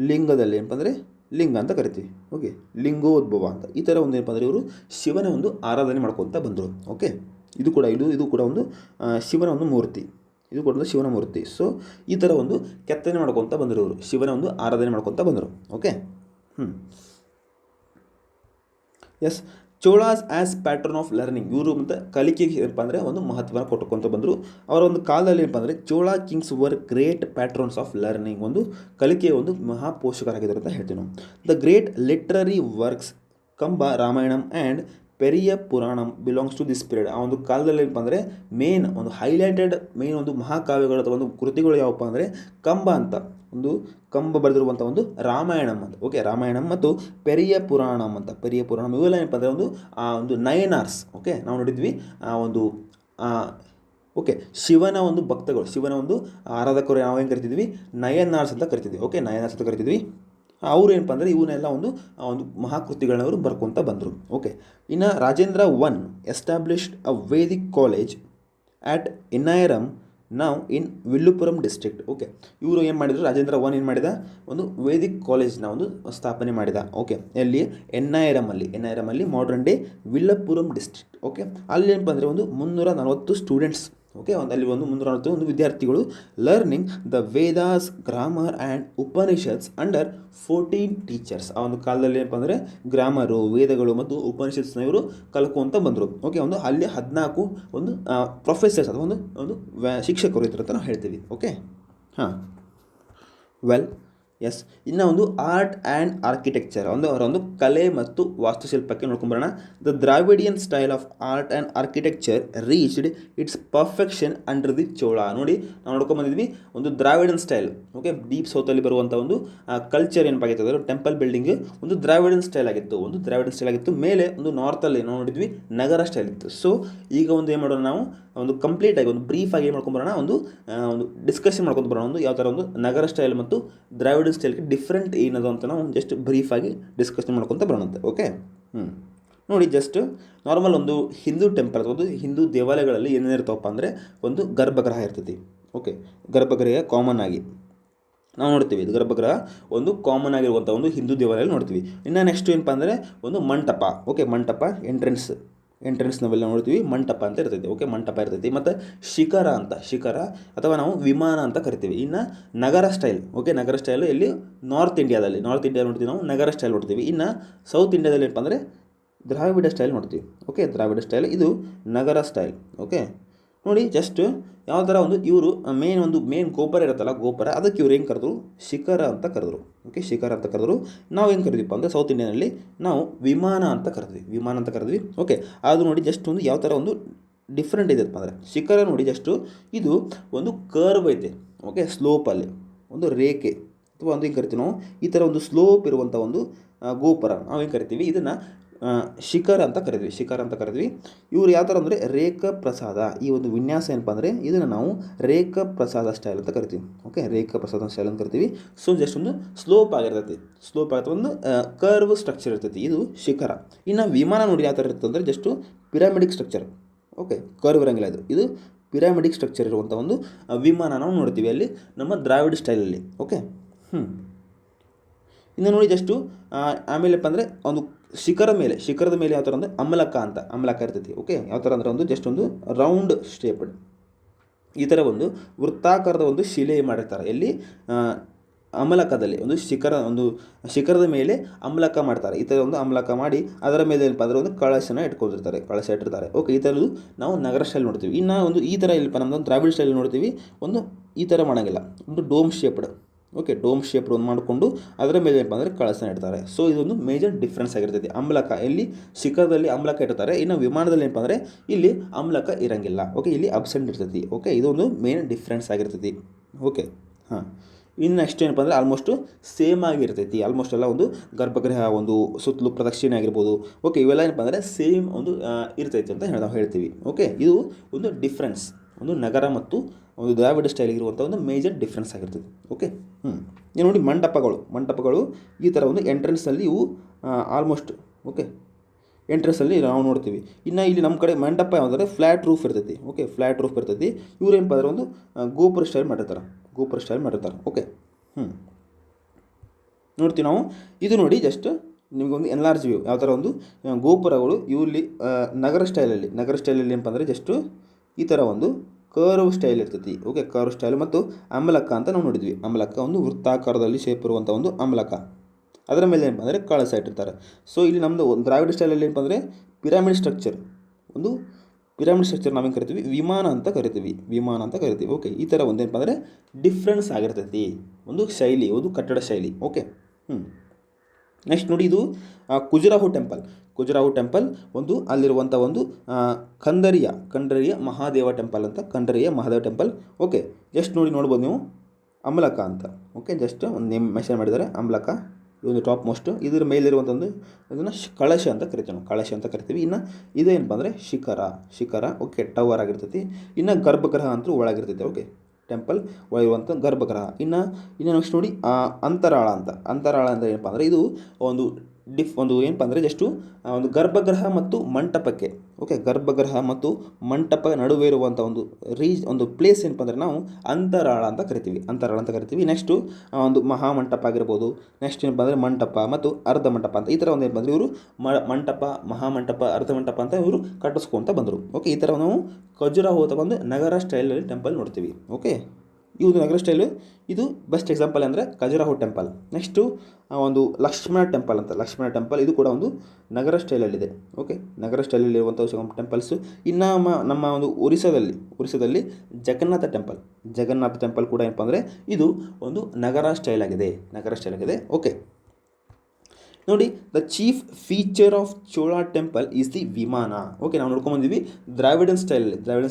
ಲಿಂಗದಲ್ಲಿ ಏನಪ್ಪ ಅಂದರೆ ಲಿಂಗ ಅಂತ ಕರಿತೀವಿ. ಓಕೆ, ಲಿಂಗೋದ್ಭವ ಅಂತ ಈ ಥರ ಒಂದು ಏನಪ್ಪ ಅಂದರೆ ಇವರು ಶಿವನ ಒಂದು ಆರಾಧನೆ ಮಾಡ್ಕೊತ ಬಂದರು. ಓಕೆ, ಇದು ಕೂಡ ಒಂದು ಶಿವನ ಒಂದು ಮೂರ್ತಿ. ಇದು ಕೂಡ ಒಂದು ಶಿವನ ಮೂರ್ತಿ. ಸೊ ಈ ಥರ ಒಂದು ಕೆತ್ತನೆ ಮಾಡ್ಕೊತ ಬಂದರು ಇವರು, ಶಿವನ ಒಂದು ಆರಾಧನೆ ಮಾಡ್ಕೊತ ಬಂದರು. Okay, yes, Cholas as patron of learning. ಇವರು ಮತ್ತು ಕಲಿಕೆಗೆ ಏನಪ್ಪ ಅಂದರೆ ಒಂದು ಮಹತ್ವನ ಕೊಟ್ಕೊತ ಬಂದರು. ಅವರ ಒಂದು ಕಾಲದಲ್ಲಿ ಏನಪ್ಪ ಅಂದರೆ Chola kings were great patrons of learning, ಒಂದು ಕಲಿಕೆಯ ಒಂದು ಮಹಾಪೋಷಕರಾಗಿದ್ದಾರೆ ಅಂತ ಹೇಳ್ತೀವಿ ನಾವು. ದ ಗ್ರೇಟ್ ಲಿಟ್ರರಿ ವರ್ಕ್ಸ್ ಕಂಬ Ramayanam and Periya Puranam belongs to this period. ಆ ಒಂದು ಕಾಲದಲ್ಲಿ ಏನಪ್ಪ ಅಂದರೆ ಒಂದು ಹೈಲೈಟೆಡ್ ಒಂದು ಮಹಾಕಾವ್ಯಗಳ ಅಥವಾ ಒಂದು ಕೃತಿಗಳು ಯಾವಪ್ಪ ಅಂದರೆ ಕಂಬ ಬರೆದಿರುವಂಥ ಒಂದು ರಾಮಾಯಣಂ ಅಂತ. ಓಕೆ, ರಾಮಾಯಣಂ ಮತ್ತು ಪೆರಿಯ ಪುರಾಣಂ ಇವೆಲ್ಲ ಏನಪ್ಪ ಅಂದರೆ ಒಂದು ನಯನಾರ್ಸ್. ಓಕೆ, ನಾವು ನೋಡಿದ್ವಿ ಓಕೆ, ಶಿವನ ಒಂದು ಭಕ್ತಗಳು, ಶಿವನ ಒಂದು ಆರಾಧಕರು ನಾವೇನು ಕರಿತಿದ್ವಿ, ನಯನಾರ್ಸ್ ಅಂತ ಕರಿತಿದ್ವಿ. ಓಕೆ, ನಯನಾರ್ಸ್ ಅಂತ ಕರಿತಿದ್ವಿ. ಅವರು ಏನಪ್ಪ ಅಂದರೆ ಇವನ್ನೆಲ್ಲ ಒಂದು ಮಹಾಕೃತಿಗಳನ್ನ ಅವರು ಬರ್ಕೊತ ಬಂದರು. ಓಕೆ, ಇನ್ನು Rajendra I established a Vedic college at Ennayiram ನಾವು ಇನ್ ವಿಲ್ಲುಪುರಂ ಡಿಸ್ಟ್ರಿಕ್ಟ್. ಓಕೆ, ಇವರು ಏನು ಮಾಡಿದರು, ರಾಜೇಂದ್ರ I ಏನು ಮಾಡಿದ, ಒಂದು ವೇದಿಕ್ ಕಾಲೇಜ್ನ ಒಂದು ಸ್ಥಾಪನೆ ಮಾಡಿದ. ಓಕೆ, ಎಲ್ಲಿ, ಎನ್ನೈರಮಲ್ಲಿ modern day Villupuram district. Okay, ಅಲ್ಲಿ ಏನಪ್ಪ ಅಂದರೆ ಒಂದು 340 ಸ್ಟೂಡೆಂಟ್ಸ್. ಓಕೆ, ಅಲ್ಲಿ ಒಂದು 340 ವಿದ್ಯಾರ್ಥಿಗಳು learning the Vedas, grammar and Upanishads under 14 teachers. ಆ ಒಂದು ಕಾಲದಲ್ಲಿ ಏನಪ್ಪ ಅಂದರೆ ಗ್ರಾಮರು, ವೇದಗಳು ಮತ್ತು ಉಪನಿಷತ್ಸ್ನ ಇವರು ಕಲ್ಕೊಂತ ಬಂದರು. ಓಕೆ, ಅಲ್ಲಿ 14 ಪ್ರೊಫೆಸರ್ಸ್ ಅಥವಾ ಒಂದು ಶಿಕ್ಷಕರು ಇದ್ರು ಅಂತ ನಾವು ಹೇಳ್ತೀವಿ. ಓಕೆ, ಎಸ್, ಇನ್ನು ಒಂದು ಆರ್ಟ್ ಆ್ಯಂಡ್ ಆರ್ಕಿಟೆಕ್ಚರ್ ಅವರ ಒಂದು ಕಲೆ ಮತ್ತು ವಾಸ್ತುಶಿಲ್ಪಕ್ಕೆ ನೋಡ್ಕೊಂಬರೋಣ. The Dravidian style of art and architecture reached its perfection under the Chola. ನೋಡಿ, ನಾವು ನೋಡ್ಕೊಂಬಂದಿದ್ವಿ ಒಂದು ದ್ರಾವಿಡನ್ ಸ್ಟೈಲ್. ಓಕೆ, ಡೀಪ್ ಸೌತಲ್ಲಿ ಬರುವಂಥ ಒಂದು ಕಲ್ಚರ್ ಏನಪ್ಪಾಗಿತ್ತು, ಟೆಂಪಲ್ ಬಿಲ್ಡಿಂಗ್ ಒಂದು ದ್ರಾವಿಡನ್ ಸ್ಟೈಲ್ ಆಗಿತ್ತು. ಮೇಲೆ ಒಂದು ನಾರ್ತಲ್ಲಿ ನಾವು ನೋಡಿದ್ವಿ ನಗರ ಸ್ಟೈಲ್ ಇತ್ತು. ಸೊ ಈಗ ಒಂದು ಏನು ಮಾಡೋಣ, ನಾವು ಒಂದು ಕಂಪ್ಲೀಟಾಗಿ ಒಂದು ಬ್ರೀಫಾಗಿ ಏನು ಮಾಡ್ಕೊಂಬರೋಣ, ಒಂದು ಡಿಸ್ಕಷನ್ ಮಾಡ್ಕೊಂಡು ಬರೋಣ, ಒಂದು ಯಾವ ಥರ ಒಂದು ನಗರ ಸ್ಟೈಲ್ ಮತ್ತು ದ್ರಾವಿಡನ್ ಸ್ಟೈಲ್ಗೆ ಡಿಫ್ರೆಂಟ್ ಏನದು ಅಂತ ನಾವು ಜಸ್ಟ್ ಬ್ರೀಫಾಗಿ ಡಿಸ್ಕಷನ್ ಮಾಡ್ಕೊತ ಬರೋಣಂತೆ. ಓಕೆ, ನೋಡಿ, ಜಸ್ಟ್ ನಾರ್ಮಲ್ ಒಂದು ಹಿಂದೂ ಟೆಂಪಲ್ ಅಥವಾ ಒಂದು ಹಿಂದೂ ದೇವಾಲಯಗಳಲ್ಲಿ ಏನೇನಿರ್ತಾವಪ್ಪ ಅಂದರೆ ಒಂದು ಗರ್ಭಗೃಹ ಇರ್ತೈತಿ. ಓಕೆ, ಗರ್ಭಗೃಹ ಕಾಮನ್ ಆಗಿ ನಾವು ನೋಡ್ತೀವಿ. ಇದು ಗರ್ಭಗೃಹ ಒಂದು ಕಾಮನ್ ಆಗಿರುವಂಥ ಒಂದು ಹಿಂದೂ ದೇವಾಲಯ ನೋಡ್ತೀವಿ. ಇನ್ನು ನೆಕ್ಸ್ಟ್ ಏನಪ್ಪ ಅಂದರೆ ಒಂದು ಮಂಟಪ. ಓಕೆ, ಮಂಟಪ ಎಂಟ್ರೆನ್ಸ್ ನಾವೆಲ್ಲ ನೋಡ್ತೀವಿ, ಮಂಟಪ ಅಂತ ಇರ್ತೈತಿ. ಓಕೆ, ಮಂಟಪ ಇರ್ತೈತಿ. ಮತ್ತು ಶಿಖರ ಅಥವಾ ನಾವು ವಿಮಾನ ಅಂತ ಕರಿತೀವಿ. ಇನ್ನು ನಗರ ಸ್ಟೈಲ್. ಓಕೆ, ನಗರ ಸ್ಟೈಲು ಎಲ್ಲಿ, ನಾರ್ತ್ ಇಂಡಿಯಾ ನೋಡ್ತೀವಿ ನಾವು ನಗರ ಸ್ಟೈಲ್ ನೋಡ್ತೀವಿ. ಇನ್ನು ಸೌತ್ ಇಂಡಿಯಾದಲ್ಲಿ ಏನಪ್ಪ ಅಂದರೆ ದ್ರಾವಿಡ ಸ್ಟೈಲ್ ನೋಡ್ತೀವಿ. ಓಕೆ, ದ್ರಾವಿಡ ಸ್ಟೈಲ್, ಇದು ನಗರ ಸ್ಟೈಲ್. ಓಕೆ, ನೋಡಿ, ಜಸ್ಟ್ ಯಾವ ಥರ ಇವರು ಮೇನ್ ಗೋಪುರ ಇರುತ್ತಲ್ಲ, ಅದಕ್ಕೆ ಇವ್ರು ಏನು ಕರೆದ್ರು, ಶಿಖರ ಅಂತ ಕರೆದ್ರು. ಓಕೆ, ಶಿಖರ ಅಂತ ಕರೆದ್ರು. ನಾವು ಏನು ಕರೆದಿಪ್ಪ ಅಂದರೆ ಸೌತ್ ಇಂಡಿಯಾನಲ್ಲಿ ನಾವು ವಿಮಾನ ಅಂತ ಕರೆದ್ವಿ. ಓಕೆ, ಅದು ನೋಡಿ ಜಸ್ಟ್ ಯಾವ ಥರ ಒಂದು ಡಿಫ್ರೆಂಟ್ ಇದೆ ಅಂದರೆ ಶಿಖರ ನೋಡಿ, ಜಸ್ಟು ಇದು ಒಂದು ಕರ್ವ್ ಐತೆ. ಓಕೆ, ಸ್ಲೋಪಲ್ಲಿ ಒಂದು ರೇಖೆ ಅಥವಾ ಏನು ಕರಿತೀವಿ ನಾವು, ಈ ಥರ ಒಂದು ಸ್ಲೋಪ್ ಇರುವಂಥ ಒಂದು ಗೋಪುರ ನಾವೇನು ಕರಿತೀವಿ, ಇದನ್ನು ಶಿಖರ ಅಂತ ಕರೆದ್ವಿ. ಇವರು ಯಾವ ಥರ ಅಂದರೆ ರೇಖಾಪ್ರಸಾದ, ಈ ಒಂದು ವಿನ್ಯಾಸ ಏನಪ್ಪ ಅಂದರೆ ಇದನ್ನು ನಾವು ರೇಖಾಪ್ರಸಾದ ಸ್ಟೈಲ್ ಅಂತ ಕರಿತೀವಿ. ಓಕೆ, ರೇಖಾಪ್ರಸಾದ ಸ್ಟೈಲ್ ಅಂತ ಕರಿತೀವಿ. ಸೊ ಜಸ್ಟ್ ಒಂದು ಸ್ಲೋಪ್ ಆಗಿರ್ತೈತಿ, ಒಂದು ಕರ್ವ್ ಸ್ಟ್ರಕ್ಚರ್ ಇರ್ತೈತಿ, ಇದು ಶಿಖರ. ಇನ್ನು ವಿಮಾನ ನೋಡಿ ಯಾವ ಥರ ಇರ್ತದೆ ಅಂದರೆ ಜಸ್ಟು ಪಿರಾಮಿಡಿಕ್ ಸ್ಟ್ರಕ್ಚರ್. ಓಕೆ, ಕರ್ವ್ ಇರಂಗಿಲ್ಲ, ಇದು ಪಿರಾಮಿಡಿಕ್ ಸ್ಟ್ರಕ್ಚರ್ ಇರುವಂಥ ಒಂದು ವಿಮಾನ ನಾವು ನೋಡ್ತೀವಿ ಅಲ್ಲಿ ನಮ್ಮ ದ್ರಾವಿಡ ಸ್ಟೈಲಲ್ಲಿ. ಓಕೆ, ಇನ್ನು ನೋಡಿ ಜಸ್ಟು ಆಮೇಲೆಪ್ಪ ಅಂದರೆ ಒಂದು ಶಿಖರದ ಮೇಲೆ ಯಾವ ಥರ ಅಂದರೆ ಅಮಲಕ ಇರ್ತೈತಿ. ಓಕೆ, ಯಾವ ಥರ ಅಂದರೆ ಒಂದು ಜಸ್ಟ್ ಒಂದು ರೌಂಡ್ ಶೇಪ್ಡ್ ಈ ಥರ ಒಂದು ವೃತ್ತಾಕಾರದ ಒಂದು ಶಿಲೆ ಮಾಡಿರ್ತಾರೆ. ಎಲ್ಲಿ ಅಮಲಕದಲ್ಲಿ ಒಂದು ಶಿಖರದ ಮೇಲೆ ಅಮಲಕ ಮಾಡ್ತಾರೆ. ಈ ಥರ ಒಂದು ಅಮಲಕ ಮಾಡಿ ಅದರ ಮೇಲೆ ಏನಪ್ಪ ಅಂದರೆ ಒಂದು ಕಳಶನ ಕಳಶ ಇಟ್ಟಿರ್ತಾರೆ. ಓಕೆ, ಈ ಥರದ್ದು ನಾವು ನಗರ ಸ್ಟೈಲ್ ನೋಡ್ತೀವಿ. ಇನ್ನು ಒಂದು ಈ ಥರ ಇಲ್ಲಪ್ಪ ನಮ್ಮದೊಂದು ದ್ರಾವಿಡ ಸ್ಟೈಲ್ ನೋಡ್ತೀವಿ. ಒಂದು ಈ ಥರ ಮಾಡೋಂಗಿಲ್ಲ, ಒಂದು dome shaped. Okay, dome shaped ಒಂದು ಮಾಡಿಕೊಂಡು ಅದರ ಮೇಲೆ ಏನಪ್ಪ ಅಂದರೆ ಕಳಶನ ಇಡ್ತಾರೆ. ಸೊ ಇದೊಂದು ಮೇಜರ್ ಡಿಫ್ರೆನ್ಸ್ ಆಗಿರ್ತೈತಿ. ಅಮಲಕ ಎಲ್ಲಿ ಶಿಖರದಲ್ಲಿ ಅಮಲಕ ಇಡ್ತಾರೆ, ಇನ್ನು ವಿಮಾನದಲ್ಲಿ ಏನಪ್ಪ ಅಂದರೆ ಇಲ್ಲಿ ಅಮಲಕ ಇರಂಗಿಲ್ಲ. ಓಕೆ, ಇಲ್ಲಿ ಅಬ್ಸೆಂಟ್ ಇರ್ತೈತಿ. ಓಕೆ, ಇದೊಂದು ಮೇನ್ ಡಿಫ್ರೆನ್ಸ್ ಆಗಿರ್ತೈತಿ. ಓಕೆ, ಹಾಂ, ಇನ್ನು ನೆಕ್ಸ್ಟ್ ಏನಪ್ಪ ಅಂದರೆ ಆಲ್ಮೋಸ್ಟು ಸೇಮ್ ಆಗಿರ್ತೈತಿ. ಆಲ್ಮೋಸ್ಟ್ ಎಲ್ಲ ಒಂದು ಗರ್ಭಗೃಹ, ಒಂದು ಸುತ್ತಲೂ ಪ್ರದಕ್ಷಿಣೆ ಆಗಿರ್ಬೋದು. ಓಕೆ, ಇವೆಲ್ಲ ಏನಪ್ಪ ಅಂದರೆ ಸೇಮ್ ಒಂದು ಇರ್ತೈತಿ ಅಂತ ನಾವು ಹೇಳ್ತೀವಿ. ಓಕೆ, ಇದು ಒಂದು ಡಿಫ್ರೆನ್ಸ್, ಒಂದು ನಗರ ಮತ್ತು ಒಂದು ದ್ರಾವಿಡ ಸ್ಟೈಲಿಗಿರುವಂಥ ಒಂದು ಮೇಜರ್ ಡಿಫ್ರೆನ್ಸ್ ಆಗಿರ್ತದೆ. ಓಕೆ, ನೀವು ನೋಡಿ ಮಂಟಪಗಳು ಈ ಥರ ಒಂದು ಎಂಟ್ರೆನ್ಸಲ್ಲಿ ಇವು ಆಲ್ಮೋಸ್ಟ್. ಓಕೆ, ಎಂಟ್ರೆನ್ಸಲ್ಲಿ ನಾವು ನೋಡ್ತೀವಿ. ಇನ್ನು ಇಲ್ಲಿ ನಮ್ಮ ಕಡೆ ಮಂಟಪ ಯಾವುದಂದರೆ ಫ್ಲ್ಯಾಟ್ ರೂಫ್ ಇರ್ತೈತಿ. ಓಕೆ, ಫ್ಲ್ಯಾಟ್ ರೂಫ್ ಇರ್ತೈತಿ. ಇವ್ರು ಏನಪ್ಪ ಅಂದರೆ ಒಂದು ಗೋಪುರ ಸ್ಟೈಲ್ ಮಾಡಿರ್ತಾರೆ. ಓಕೆ, ನೋಡ್ತೀವಿ ನಾವು. ಇದು ನೋಡಿ ಜಸ್ಟ್ ನಿಮಗೊಂದು ಎನ್ಲಾರ್ಜ್ ವ್ಯೂ ಯಾವ ಥರ ಒಂದು ಗೋಪುರಗಳು ಇಲ್ಲಿ ನಗರ ಸ್ಟೈಲಲ್ಲಿ ಏನಪ್ಪ ಅಂದರೆ ಜಸ್ಟು ಈ ಥರ ಒಂದು ಕರ್ವ್ ಸ್ಟೈಲ್ ಇರ್ತೈತಿ. ಓಕೆ, ಕರ್ವ್ ಸ್ಟೈಲ್ ಮತ್ತು ಅಮಲಕ ಅಂತ ನಾವು ನೋಡಿದ್ವಿ. ಅಮಲಕ ಒಂದು ವೃತ್ತಾಕಾರದಲ್ಲಿ ಶೇಪ್ ಇರುವಂಥ ಒಂದು ಅಮಲಕ, ಅದರ ಮೇಲೆ ಏನಪ್ಪ ಅಂದರೆ ಕಳಶ ಇಟ್ಟಿರ್ತಾರೆ. ಸೊ ಇಲ್ಲಿ ನಮ್ಮದು ಒಂದು ದ್ರಾವಿಡ ಸ್ಟೈಲಲ್ಲಿ ಏನಪ್ಪ ಅಂದರೆ ಪಿರಾಮಿಡ್ ಸ್ಟ್ರಕ್ಚರ್ ನಾವೇನು ಕರಿತೀವಿ, ವಿಮಾನ ಅಂತ ಕರಿತೀವಿ. ಓಕೆ, ಈ ಥರ ಒಂದು ಏನಪ್ಪ ಅಂದರೆ ಡಿಫ್ರೆನ್ಸ್ ಆಗಿರ್ತೈತಿ, ಒಂದು ಶೈಲಿ, ಒಂದು ಕಟ್ಟಡ ಶೈಲಿ. ಓಕೆ, ನೆಕ್ಸ್ಟ್ ನೋಡಿ, ಇದು ಖಜುರಾಹೋ ಟೆಂಪಲ್ ಒಂದು ಅಲ್ಲಿರುವಂಥ ಒಂದು ಕಂಡರಿಯ ಮಹಾದೇವ ಟೆಂಪಲ್. ಓಕೆ, ಜಸ್ಟ್ ನೋಡ್ಬೋದು ನೀವು ಅಮಲಕ ಅಂತ. ಓಕೆ, ಜಸ್ಟ್ ಒಂದು ನೇಮ್ ಮೆನ್ಷನ್ ಮಾಡಿದ್ದಾರೆ, ಅಮಲಕ. ಇದೊಂದು ಟಾಪ್ ಮೋಸ್ಟ್. ಇದರ ಮೇಲಿರುವಂಥ ಒಂದು ಇದನ್ನು ಕಳಶ ಅಂತ ಕರಿತೀವಿ. ಇನ್ನು ಇದೇನಪ್ಪ ಅಂದರೆ ಶಿಖರ. ಓಕೆ, ಟವರ್ ಆಗಿರ್ತೈತಿ. ಇನ್ನು ಗರ್ಭಗೃಹ ಅಂತೂ ಒಳಗಿರ್ತೈತೆ. Okay, temple ಒಳಗಿರುವಂಥ ಗರ್ಭಗೃಹ. ಇನ್ನು ನೆಕ್ಸ್ಟ್ ನೋಡಿ ಅಂತರಾಳ ಅಂತ ಏನಪ್ಪ ಅಂದರೆ ಇದು ಒಂದು ಏನಪ್ಪ ಅಂದರೆ ಜಸ್ಟು ಒಂದು ಗರ್ಭಗೃಹ ಮತ್ತು ಮಂಟಪಕ್ಕೆ. ಓಕೆ, ಗರ್ಭಗೃಹ ಮತ್ತು ಮಂಟಪ ನಡುವೆ ಇರುವಂಥ ಒಂದು ಪ್ಲೇಸ್ ಏನಪ್ಪ ಅಂದರೆ ನಾವು ಅಂತರಾಳ ಅಂತ ಕರಿತೀವಿ. ನೆಕ್ಸ್ಟು ಒಂದು ಮಹಾಮಂಟಪ ಆಗಿರ್ಬೋದು. ನೆಕ್ಸ್ಟ್ ಏನಪ್ಪ ಅಂದರೆ ಮಂಟಪ ಮತ್ತು ಅರ್ಧ ಮಂಟಪ ಅಂತ ಈ ಥರ ಒಂದು ಏನಪ್ಪ ಅಂದರೆ ಇವರು ಮಂಟಪ, ಮಹಾಮಂಟಪ, ಅರ್ಧ ಮಂಟಪ ಅಂತ ಇವರು ಕಟ್ಟಿಸ್ಕೊಂತ ಬಂದರು. ಓಕೆ, ಈ ಥರ ನಾವು ಖಜುರಾಹೋದ ಒಂದು ನಗರ ಸ್ಟೈಲಲ್ಲಿ ಟೆಂಪಲ್ ನೋಡ್ತೀವಿ. ಓಕೆ, ಈ ಒಂದು ನಗರ ಸ್ಟೈಲು ಇದು ಬೆಸ್ಟ್ ಎಕ್ಸಾಂಪಲ್ ಅಂದರೆ ಖಜುರಾಹೋ ಟೆಂಪಲ್. ನೆಕ್ಸ್ಟು ಒಂದು ಲಕ್ಷ್ಮಣ ಟೆಂಪಲ್ ಇದು ಕೂಡ ಒಂದು ನಗರ ಸ್ಟೈಲಲ್ಲಿದೆ. ಓಕೆ, ನಗರ ಸ್ಟೈಲಲ್ಲಿರುವಂಥ ಟೆಂಪಲ್ಸು. ಇನ್ನು ನಮ್ಮ ಒಂದು ಒರಿಸ್ಸಾದಲ್ಲಿ ಜಗನ್ನಾಥ ಟೆಂಪಲ್ ಕೂಡ ಏನಪ್ಪ ಅಂದರೆ ಇದು ಒಂದು ನಗರ ಸ್ಟೈಲ್ ಆಗಿದೆ. ಓಕೆ, ನೋಡಿ, the chief feature of Chola temple is the ವಿಮಾನ. ಓಕೆ, ನಾವು ನೋಡ್ಕೊಂಡ್ಬಂದಿವಿ ದ್ರಾವಿಡನ್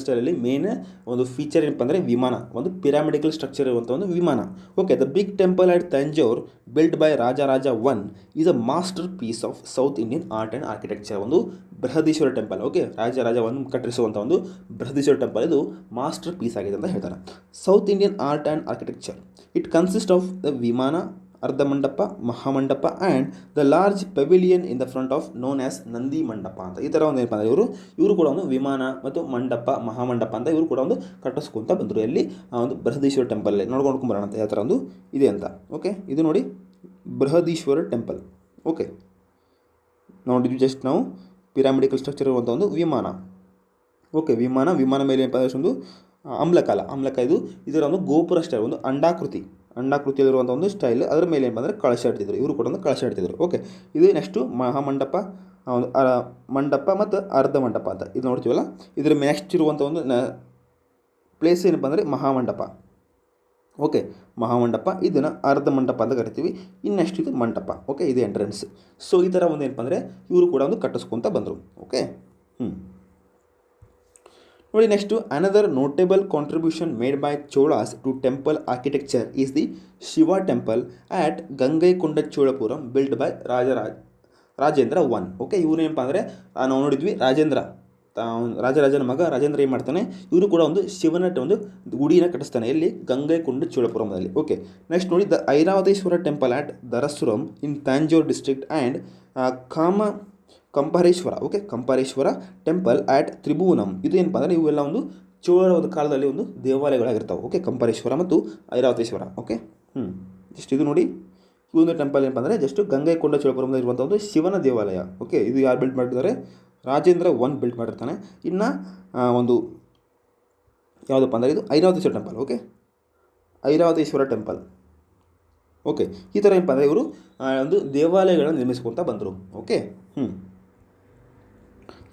ಸ್ಟೈಲಲ್ಲಿ ಮೇನ್ ಒಂದು ಫೀಚರ್ ಏನಪ್ಪ ಅಂದರೆ ವಿಮಾನ, ಒಂದು ಪಿರಾಮಿಡಿಕಲ್ ಸ್ಟ್ರಕ್ಚರ್ ಇರುವಂಥ ಒಂದು ವಿಮಾನ. Okay, the big temple at Tanjore built by Raja 1 is a masterpiece of south Indian art and architecture. ಒಂದು ಬೃಹದೀಶ್ವರ ಟೆಂಪಲ್. ಓಕೆ, ರಾಜ 1 ಕಟ್ಟಿಸುವಂಥ ಒಂದು ಬೃಹದೀಶ್ವರ ಟೆಂಪಲ್ ಇದು ಮಾಸ್ಟರ್ ಪೀಸ್ ಆಗಿದೆ ಅಂತ ಹೇಳ್ತಾರೆ. South Indian art and architecture it consist of the ವಿಮಾನ, ಅರ್ಧ ಮಂಟಪ, ಮಹಾಮಂಟಪ and the large pavilion in the front of known as Nandi ಮಂಟಪ ಅಂತ. ಈ ಥರ ಒಂದು ಏನಪ್ಪ ಅಂದರೆ ಇವರು ಕೂಡ ಒಂದು ವಿಮಾನ ಮತ್ತು ಮಂಟಪ, ಮಹಾಮಂಟಪ ಅಂತ ಇವರು ಕೂಡ ಒಂದು ಕಟ್ಟಿಸ್ಕೊಂತ ಬಂದರು. ಎಲ್ಲಿ ಒಂದು ಬೃಹದೀಶ್ವರ ಟೆಂಪಲ್ಲೇ ನೋಡ್ಕೊಂಡ್ಬರೋಣ ಅಂತ ಯಾವ ಥರ ಒಂದು ಇದೆ ಅಂತ. ಓಕೆ, ಇದು ನೋಡಿ ಬೃಹದೀಶ್ವರ ಟೆಂಪಲ್. ಓಕೆ, ನೋಡಿದ್ವಿ ಜಸ್ಟ್ ನಾವು ಪಿರಾಮಿಡಿಕಲ್ ಸ್ಟ್ರಕ್ಚರ್ ಇರುವಂಥ ಒಂದು ವಿಮಾನ. ಓಕೆ, ವಿಮಾನ ಮೇಲೆ ಏನಪ್ಪ ಅಂದರೆ ಒಂದು ಅಮ್ಲಕ ಇದರ ಒಂದು ಗೋಪುರ ಸ್ಟೈಲ್, ಒಂದು ಅಂಡಾಕೃತಿಯಲ್ಲಿರುವಂಥ ಒಂದು ಸ್ಟೈಲ್. ಅದರ ಮೇಲೆ ಏನಪ್ಪ ಅಂದರೆ ಕಳಶ ಇಡ್ತಿದ್ರು, ಇವರು ಕೂಡ ಒಂದು ಕಳಶ ಇಡ್ತಿದ್ರು. ಓಕೆ, ಇದು ನೆಕ್ಸ್ಟು ಮಹಾಮಂಟಪ, ಮಂಟಪ ಮತ್ತು ಅರ್ಧ ಮಂಟಪ ಅಂತ ಇದು ನೋಡ್ತೀವಲ್ಲ. ಇದರ ನೆಕ್ಸ್ಟ್ ಇರುವಂಥ ಒಂದು ಪ್ಲೇಸ್ ಏನಪ್ಪ ಅಂದರೆ ಮಹಾಮಂಟಪ. ಓಕೆ, ಮಹಾಮಂಟಪ, ಇದನ್ನು ಅರ್ಧ ಮಂಟಪ ಅಂತ ಕರಿತೀವಿ. ಇನ್ನೆಷ್ಟು ಇದು ಮಂಟಪ. ಓಕೆ, ಇದು ಎಂಟ್ರೆನ್ಸ್. ಸೊ ಈ ಥರ ಒಂದು ಏನಪ್ಪ ಅಂದರೆ ಇವರು ಕೂಡ ಒಂದು ಕಟ್ಟಿಸ್ಕೊಂತ ಬಂದರು. ಓಕೆ, ನೋಡಿ, next another notable contribution made by Cholas to temple architecture is the Shiva temple at Gangaikonda Cholapuram build by Rajendra 1. Okay, ಇವರೇನಪ್ಪ ಅಂದರೆ ನಾವು ನೋಡಿದ್ವಿ ರಾಜರಾಜನ ಮಗ ರಾಜೇಂದ್ರ ಏನು ಮಾಡ್ತಾನೆ, ಇವರು ಕೂಡ ಒಂದು ಶಿವನ ಒಂದು ಗುಡಿನ ಕಟ್ಟಿಸ್ತಾನೆ. ಎಲ್ಲಿ ಗಂಗೈಕೊಂಡ ಚೋಳಪುರಮದಲ್ಲಿ. ಓಕೆ, ನೆಕ್ಸ್ಟ್ ನೋಡಿ, the Airavatesvara temple at Darasuram in Tanjore district and Kampareswara temple at Tribhuvanam. ಇದು ಏನಪ್ಪ ಅಂದರೆ ಇವೆಲ್ಲ ಒಂದು ಚೋಳರ ಒಂದು ಕಾಲದಲ್ಲಿ ಒಂದು ದೇವಾಲಯಗಳಾಗಿರ್ತಾವೆ. ಓಕೆ, ಕಂಪಾರೇಶ್ವರ ಮತ್ತು ಐರಾವತೇಶ್ವರ. ಓಕೆ, ಜಸ್ಟ್ ಇದು ನೋಡಿ, ಈ ಒಂದು ಟೆಂಪಲ್ ಏನಪ್ಪ ಅಂದರೆ ಜಸ್ಟ್ ಗಂಗೈಕೊಂಡ ಚೋಳಪುರಮದಲ್ಲಿ ಇರುವಂಥ ಒಂದು ಶಿವನ ದೇವಾಲಯ. ಓಕೆ, ಇದು ಯಾರು ಬಿಲ್ಡ್ ಮಾಡಿದ್ದಾರೆ, ರಾಜೇಂದ್ರ 1 ಬಿಲ್ಡ್ ಮಾಡಿರ್ತಾನೆ. ಇನ್ನು ಒಂದು ಯಾವುದಪ್ಪ ಅಂದರೆ ಇದು Airavateshwara temple. Okay, Airavateshwara temple. Okay, ಈ ಥರ ಏನಪ್ಪ ಅಂದರೆ ಇವರು ಒಂದು ದೇವಾಲಯಗಳನ್ನು ನಿರ್ಮಿಸ್ಕೊತಾ ಬಂದರು. ಓಕೆ,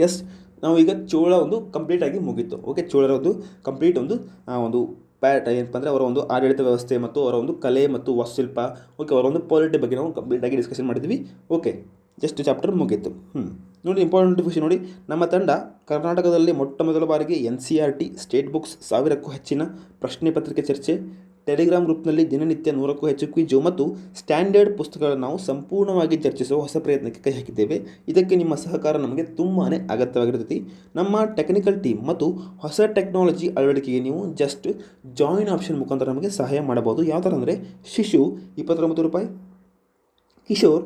ಎಸ್, ನಾವು ಈಗ ಚೋಳ ಒಂದು ಕಂಪ್ಲೀಟಾಗಿ ಮುಗೀತು. ಓಕೆ, ಚೋಳರ ಒಂದು ಕಂಪ್ಲೀಟ್ ಒಂದು ಪ್ಯಾಟ್ ಏನಪ್ಪ ಅಂದರೆ ಅವರ ಒಂದು ಆಡಳಿತ ವ್ಯವಸ್ಥೆ ಮತ್ತು ಅವರ ಒಂದು ಕಲೆ ಮತ್ತು ವಾಸ್ತುಶಿಲ್ಪ, ಓಕೆ, ಅವರ ಒಂದು ಪಾಲಿಟಿ ಬಗ್ಗೆ ನಾವು ಕಂಪ್ಲೀಟಾಗಿ ಡಿಸ್ಕಷನ್ ಮಾಡಿದ್ವಿ. ಓಕೆ, ಜಸ್ಟ್ ಚಾಪ್ಟರ್ ಮುಗೀತು. ನೋಡಿ, ಇಂಪಾರ್ಟೆಂಟ್ ವಿಷಯ ನೋಡಿ, ನಮ್ಮ ತಂಡ ಕರ್ನಾಟಕದಲ್ಲಿ ಮೊಟ್ಟ ಮೊದಲ ಬಾರಿಗೆ NCERT ಸ್ಟೇಟ್ ಬುಕ್ಸ್ 1000ಕ್ಕೂ ಹೆಚ್ಚಿನ ಪ್ರಶ್ನೆ ಪತ್ರಿಕೆ ಚರ್ಚೆ, ಟೆಲಿಗ್ರಾಮ್ ಗ್ರೂಪ್ನಲ್ಲಿ ದಿನನಿತ್ಯ 100ಕ್ಕೂ ಹೆಚ್ಚು ಕ್ವಿಜು ಮತ್ತು ಸ್ಟ್ಯಾಂಡರ್ಡ್ ಪುಸ್ತಕಗಳನ್ನು ನಾವು ಸಂಪೂರ್ಣವಾಗಿ ಚರ್ಚಿಸುವ ಹೊಸ ಪ್ರಯತ್ನಕ್ಕೆ ಕೈ ಹಾಕಿದ್ದೇವೆ. ಇದಕ್ಕೆ ನಿಮ್ಮ ಸಹಕಾರ ನಮಗೆ ತುಂಬಾ ಅಗತ್ಯವಾಗಿರ್ತೈತಿ. ನಮ್ಮ ಟೆಕ್ನಿಕಲ್ ಟೀಮ್ ಮತ್ತು ಹೊಸ ಟೆಕ್ನಾಲಜಿ ಅಳವಡಿಕೆಗೆ ನೀವು ಜಸ್ಟ್ ಜಾಯಿನ್ ಆಪ್ಷನ್ ಮುಖಾಂತರ ನಮಗೆ ಸಹಾಯ ಮಾಡಬಹುದು. ಯಾವ ಥರ ಅಂದರೆ ಶಿಶು 29 ರೂಪಾಯಿ, ಕಿಶೋರ್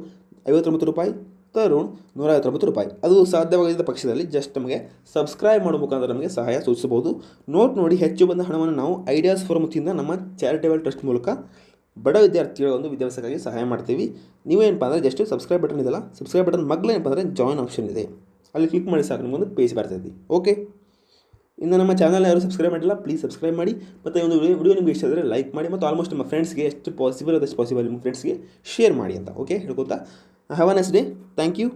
59 ರೂಪಾಯಿ, ತರುಣ್ 159 ರೂಪಾಯಿ. ಅದು ಸಾಧ್ಯವಾಗಿದ್ದ ಪಕ್ಷದಲ್ಲಿ ಜಸ್ಟ್ ನಮಗೆ ಸಬ್ಸ್ಕ್ರೈಬ್ ಮಾಡೋ ಮುಖಾಂತರ ನಮಗೆ ಸಹಾಯ ಸೂಚಿಸಬಹುದು. ನೋಟ್ ನೋಡಿ, ಹೆಚ್ಚು ಬಂದ ಹಣವನ್ನು ನಾವು ಐಡಿಯಾಸ್ ಫಾರ್ ವತಿಯಿಂದ ನಮ್ಮ ಚಾರಿಟೇಬಲ್ ಟ್ರಸ್ಟ್ ಮೂಲಕ ಬಡ ವಿದ್ಯಾರ್ಥಿಗಳ ಒಂದು ವಿದ್ಯಾಭ್ಯಾಸಕ್ಕಾಗಿ ಸಹಾಯ ಮಾಡ್ತೀವಿ. ನೀವೇನಪ್ಪ ಅಂದರೆ ಜಸ್ಟ್ ಸಬ್ಸ್ಕ್ರೈಬ್ ಬಟನ್ ಇದೆಯಲ್ಲ, ಸಬ್ಸ್ಕ್ರೈಬ್ ಬಟನ್ ಮಗ್ಲೇ ಏನಪ್ಪ ಅಂದರೆ ಜಾಯಿನ್ ಆಪ್ಷನ್ ಇದೆ, ಅಲ್ಲಿ ಕ್ಲಿಕ್ ಮಾಡಿ ಸಾಕು, ನಿಮಗೊಂದು ಪೇಜ್ ಬರ್ತೈತಿ. ಓಕೆ, ಇನ್ನು ನಮ್ಮ ಚಾನಲ್ ಯಾರು ಸಬ್ಸ್ಕ್ರೈಬ್ ಮಾಡಿಲ್ಲ, ಪ್ಲೀಸ್ ಸಬ್ಸ್ಕ್ರೈಬ್ ಮಾಡಿ. ಮತ್ತು ಒಂದು ವಿಡಿಯೋ ನಿಮಗೆ ಇಷ್ಟ ಆದರೆ ಲೈಕ್ ಮಾಡಿ, ಮತ್ತು ಆಲ್ಮೋಸ್ಟ್ ನಿಮ್ಮ ಫ್ರೆಂಡ್ಸ್ಗೆ ಎಷ್ಟು ಪಾಸಿಬಲ್ ಅದಷ್ಟು ಪಾಸಿಬಲ್ ನಿಮ್ಮ ಫ್ರೆಂಡ್ಸ್ಗೆ ಶೇರ್ ಮಾಡಿ ಅಂತ ಓಕೆ ಹೇಳ್ಕೊತಾ. Have a nice day. Thank you.